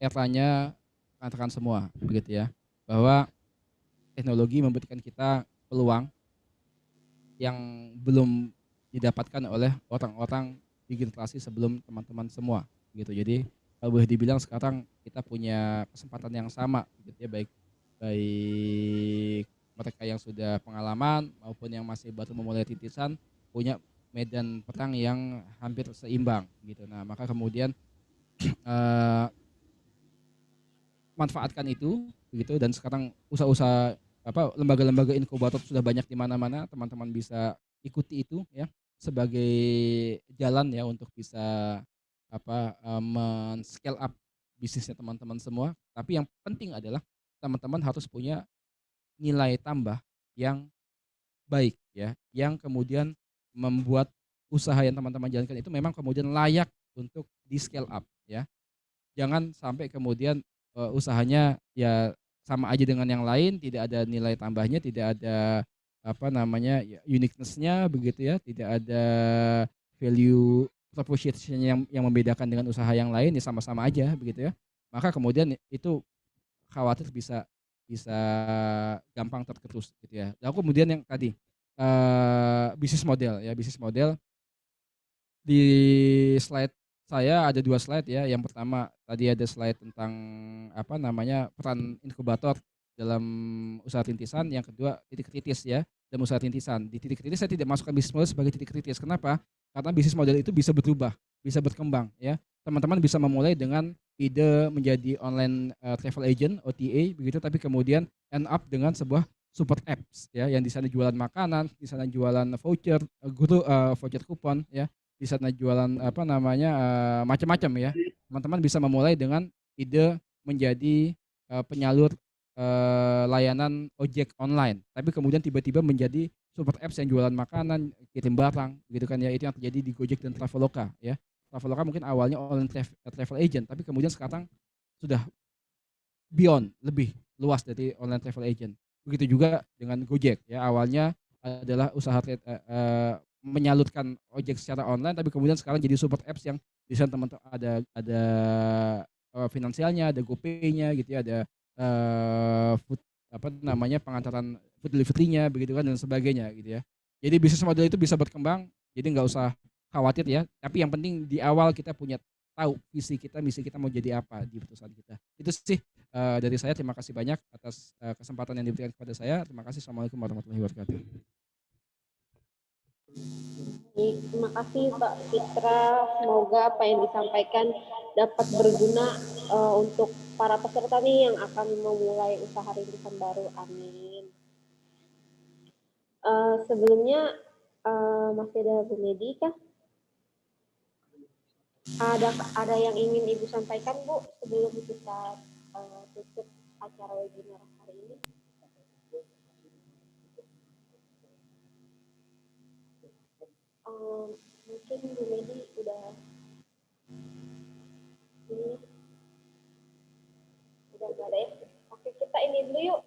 Speaker 4: eranya katakan semua begitu ya, bahwa teknologi memberikan kita peluang yang belum didapatkan oleh orang-orang di generasi sebelum teman-teman semua gitu. Jadi kalau boleh dibilang sekarang kita punya kesempatan yang sama gitu ya, baik mereka yang sudah pengalaman maupun yang masih baru memulai rintisan punya medan perang yang hampir seimbang gitu. Nah, maka kemudian manfaatkan itu begitu, dan sekarang usaha-usaha lembaga-lembaga inkubator sudah banyak di mana-mana, teman-teman bisa ikuti itu ya sebagai jalan ya untuk bisa men-scale up bisnisnya teman-teman semua. Tapi yang penting adalah teman-teman harus punya nilai tambah yang baik ya, yang kemudian membuat usaha yang teman-teman jalankan itu memang kemudian layak untuk di scale up ya. Jangan sampai kemudian usahanya ya sama aja dengan yang lain, tidak ada nilai tambahnya, tidak ada uniqueness-nya begitu ya, tidak ada value proposition yang membedakan dengan usaha yang lain, ya sama-sama aja begitu ya. Maka kemudian itu khawatir bisa gampang tergerus gitu ya. Lalu kemudian yang tadi bisnis model di slide saya ada 2 slide ya. Yang pertama tadi ada slide tentang peran inkubator dalam usaha rintisan. Yang kedua titik kritis ya dalam usaha rintisan. Di titik kritis saya tidak masukkan bisnis model sebagai titik kritis. Kenapa? Karena bisnis model itu bisa berubah, bisa berkembang ya. Teman-teman bisa memulai dengan ide menjadi online travel agent OTA begitu, tapi kemudian end up dengan sebuah super apps ya, yang di sana jualan makanan, di sana jualan voucher, voucher kupon ya, di sana jualan macam-macam ya. Teman-teman bisa memulai dengan ide menjadi penyalur layanan ojek online, tapi kemudian tiba-tiba menjadi super apps yang jualan makanan, kirim barang gitu kan ya. Itu yang terjadi di Gojek dan Traveloka ya. Traveloka mungkin awalnya online travel agent, tapi kemudian sekarang sudah beyond, lebih luas dari online travel agent. Begitu juga dengan Gojek ya, awalnya adalah usaha menyalurkan ojek secara online, tapi kemudian sekarang jadi super apps yang di sana teman-teman ada finansialnya, ada GoPay-nya gitu ya, ada food pengantaran food delivery-nya begitu kan dan sebagainya gitu ya. Jadi bisnis model itu bisa berkembang, jadi nggak usah khawatir ya. Tapi yang penting di awal kita punya tahu visi kita, misi kita mau jadi apa di perusahaan kita. Itu sih dari saya. Terima kasih banyak atas kesempatan yang diberikan kepada saya. Terima kasih. Assalamualaikum warahmatullahi wabarakatuh.
Speaker 2: Terima kasih Pak Fitra. Semoga apa yang disampaikan dapat berguna untuk para peserta nih yang akan memulai usaha rintisan baru. Amin. Sebelumnya masih ada Bu Medi kah? Ada yang ingin Ibu sampaikan Bu sebelum kita tutup acara webinar hari ini? Mungkin Bu Medi udah nggak ada ya. Oke, kita ini dulu yuk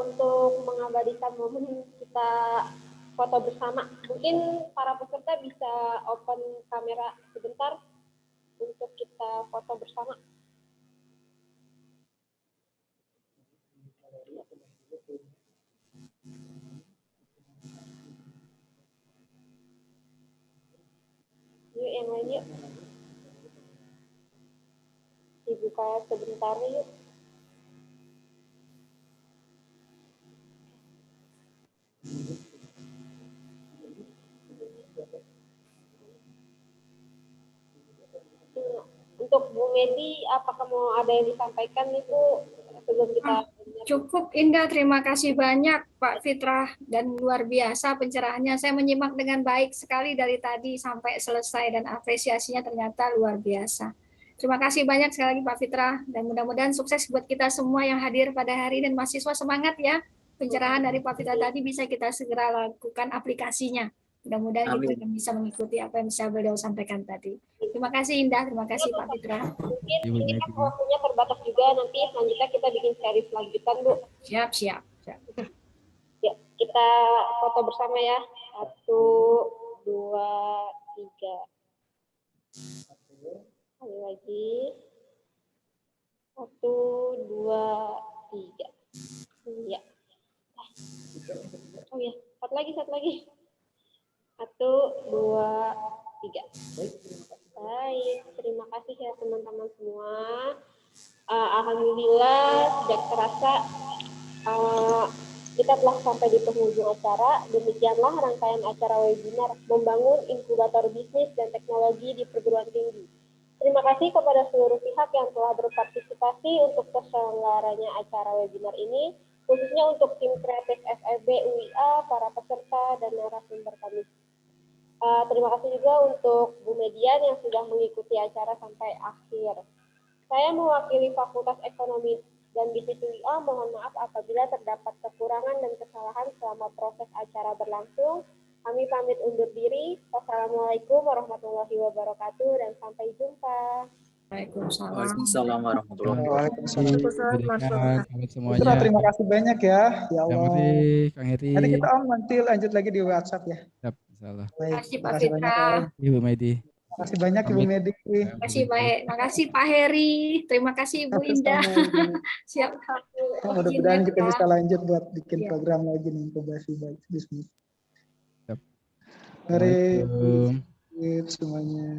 Speaker 2: untuk mengabadikan momen kita foto bersama. Mungkin para peserta bisa open kamera sebentar untuk kita foto bersama. Yuk yang lain yuk. Dibuka sebentar yuk. Untuk Bu Medi, apakah mau ada yang disampaikan itu sebelum kita?
Speaker 1: Cukup Indah, terima kasih banyak Pak Fitrah, dan luar biasa pencerahannya. Saya menyimak dengan baik sekali dari tadi sampai selesai dan apresiasinya ternyata luar biasa. Terima kasih banyak sekali lagi Pak Fitra, dan mudah-mudahan sukses buat kita semua yang hadir pada hari ini, dan mahasiswa semangat ya. Pencerahan dari Pak Fitra tadi bisa kita segera lakukan aplikasinya. Mudah-mudahan kita
Speaker 6: Amin.
Speaker 1: akan bisa mengikuti apa yang bisa beliau sampaikan tadi. Terima kasih Indah, terima kasih Pak Fitra.
Speaker 2: Mungkin
Speaker 4: Ibu
Speaker 2: ini kan
Speaker 4: Medi.
Speaker 2: waktunya terbatas juga, nanti selanjutnya kita bikin seri lanjutan, Bu.
Speaker 1: Siap, siap.
Speaker 2: Ya, kita foto bersama ya. 1, 2, 3. Sekali lagi. 1, 2, 3. Ya. Oh ya, satu lagi. 1, 2, 3. Baik, terima kasih ya teman-teman semua. Alhamdulillah tidak terasa kita telah sampai di penghujung acara. Demikianlah rangkaian acara webinar membangun inkubator bisnis dan teknologi di perguruan tinggi. Terima kasih kepada seluruh pihak yang telah berpartisipasi untuk terselenggaranya acara webinar ini, khususnya untuk tim kreatif FEB UIA, para peserta, dan narasumber kami. Terima kasih juga untuk Bu Median yang sudah mengikuti acara sampai akhir. Saya mewakili Fakultas Ekonomi dan Bisnis UIA, mohon maaf apabila terdapat kekurangan dan kesalahan selama proses acara berlangsung. Kami pamit undur diri. Wassalamualaikum warahmatullahi wabarakatuh dan sampai jumpa.
Speaker 1: Waalaikumsalam.
Speaker 6: Waalaikumsalam warahmatullahi wabarakatuh.
Speaker 5: Waalaikumsalam.
Speaker 4: Pamit
Speaker 5: Fitra,
Speaker 4: semuanya.
Speaker 5: terima kasih banyak ya. Ya
Speaker 4: Kang
Speaker 5: Allah.
Speaker 4: Heri, Kang Heri.
Speaker 5: Nanti kita nanti lanjut lagi di WhatsApp ya.
Speaker 4: Siap, insyaallah.
Speaker 5: Baik,
Speaker 1: Terima kasih Pak
Speaker 5: terima kasih banyak.
Speaker 1: Fitra.
Speaker 4: Ibu Medi.
Speaker 5: Terima kasih banyak Ibu
Speaker 4: Pamit.
Speaker 5: Medi.
Speaker 1: Terima kasih baik. Terima kasih Pak Heri. Terima kasih Ibu Indah.
Speaker 5: Sama-sama.
Speaker 1: Siap.
Speaker 5: Mudah-mudahan kita bisa lanjut buat bikin
Speaker 1: Iya.
Speaker 5: program lagi nih inkubasi bisnis.
Speaker 4: Siap.
Speaker 5: Mari
Speaker 4: Assalamualaikum.
Speaker 5: semuanya.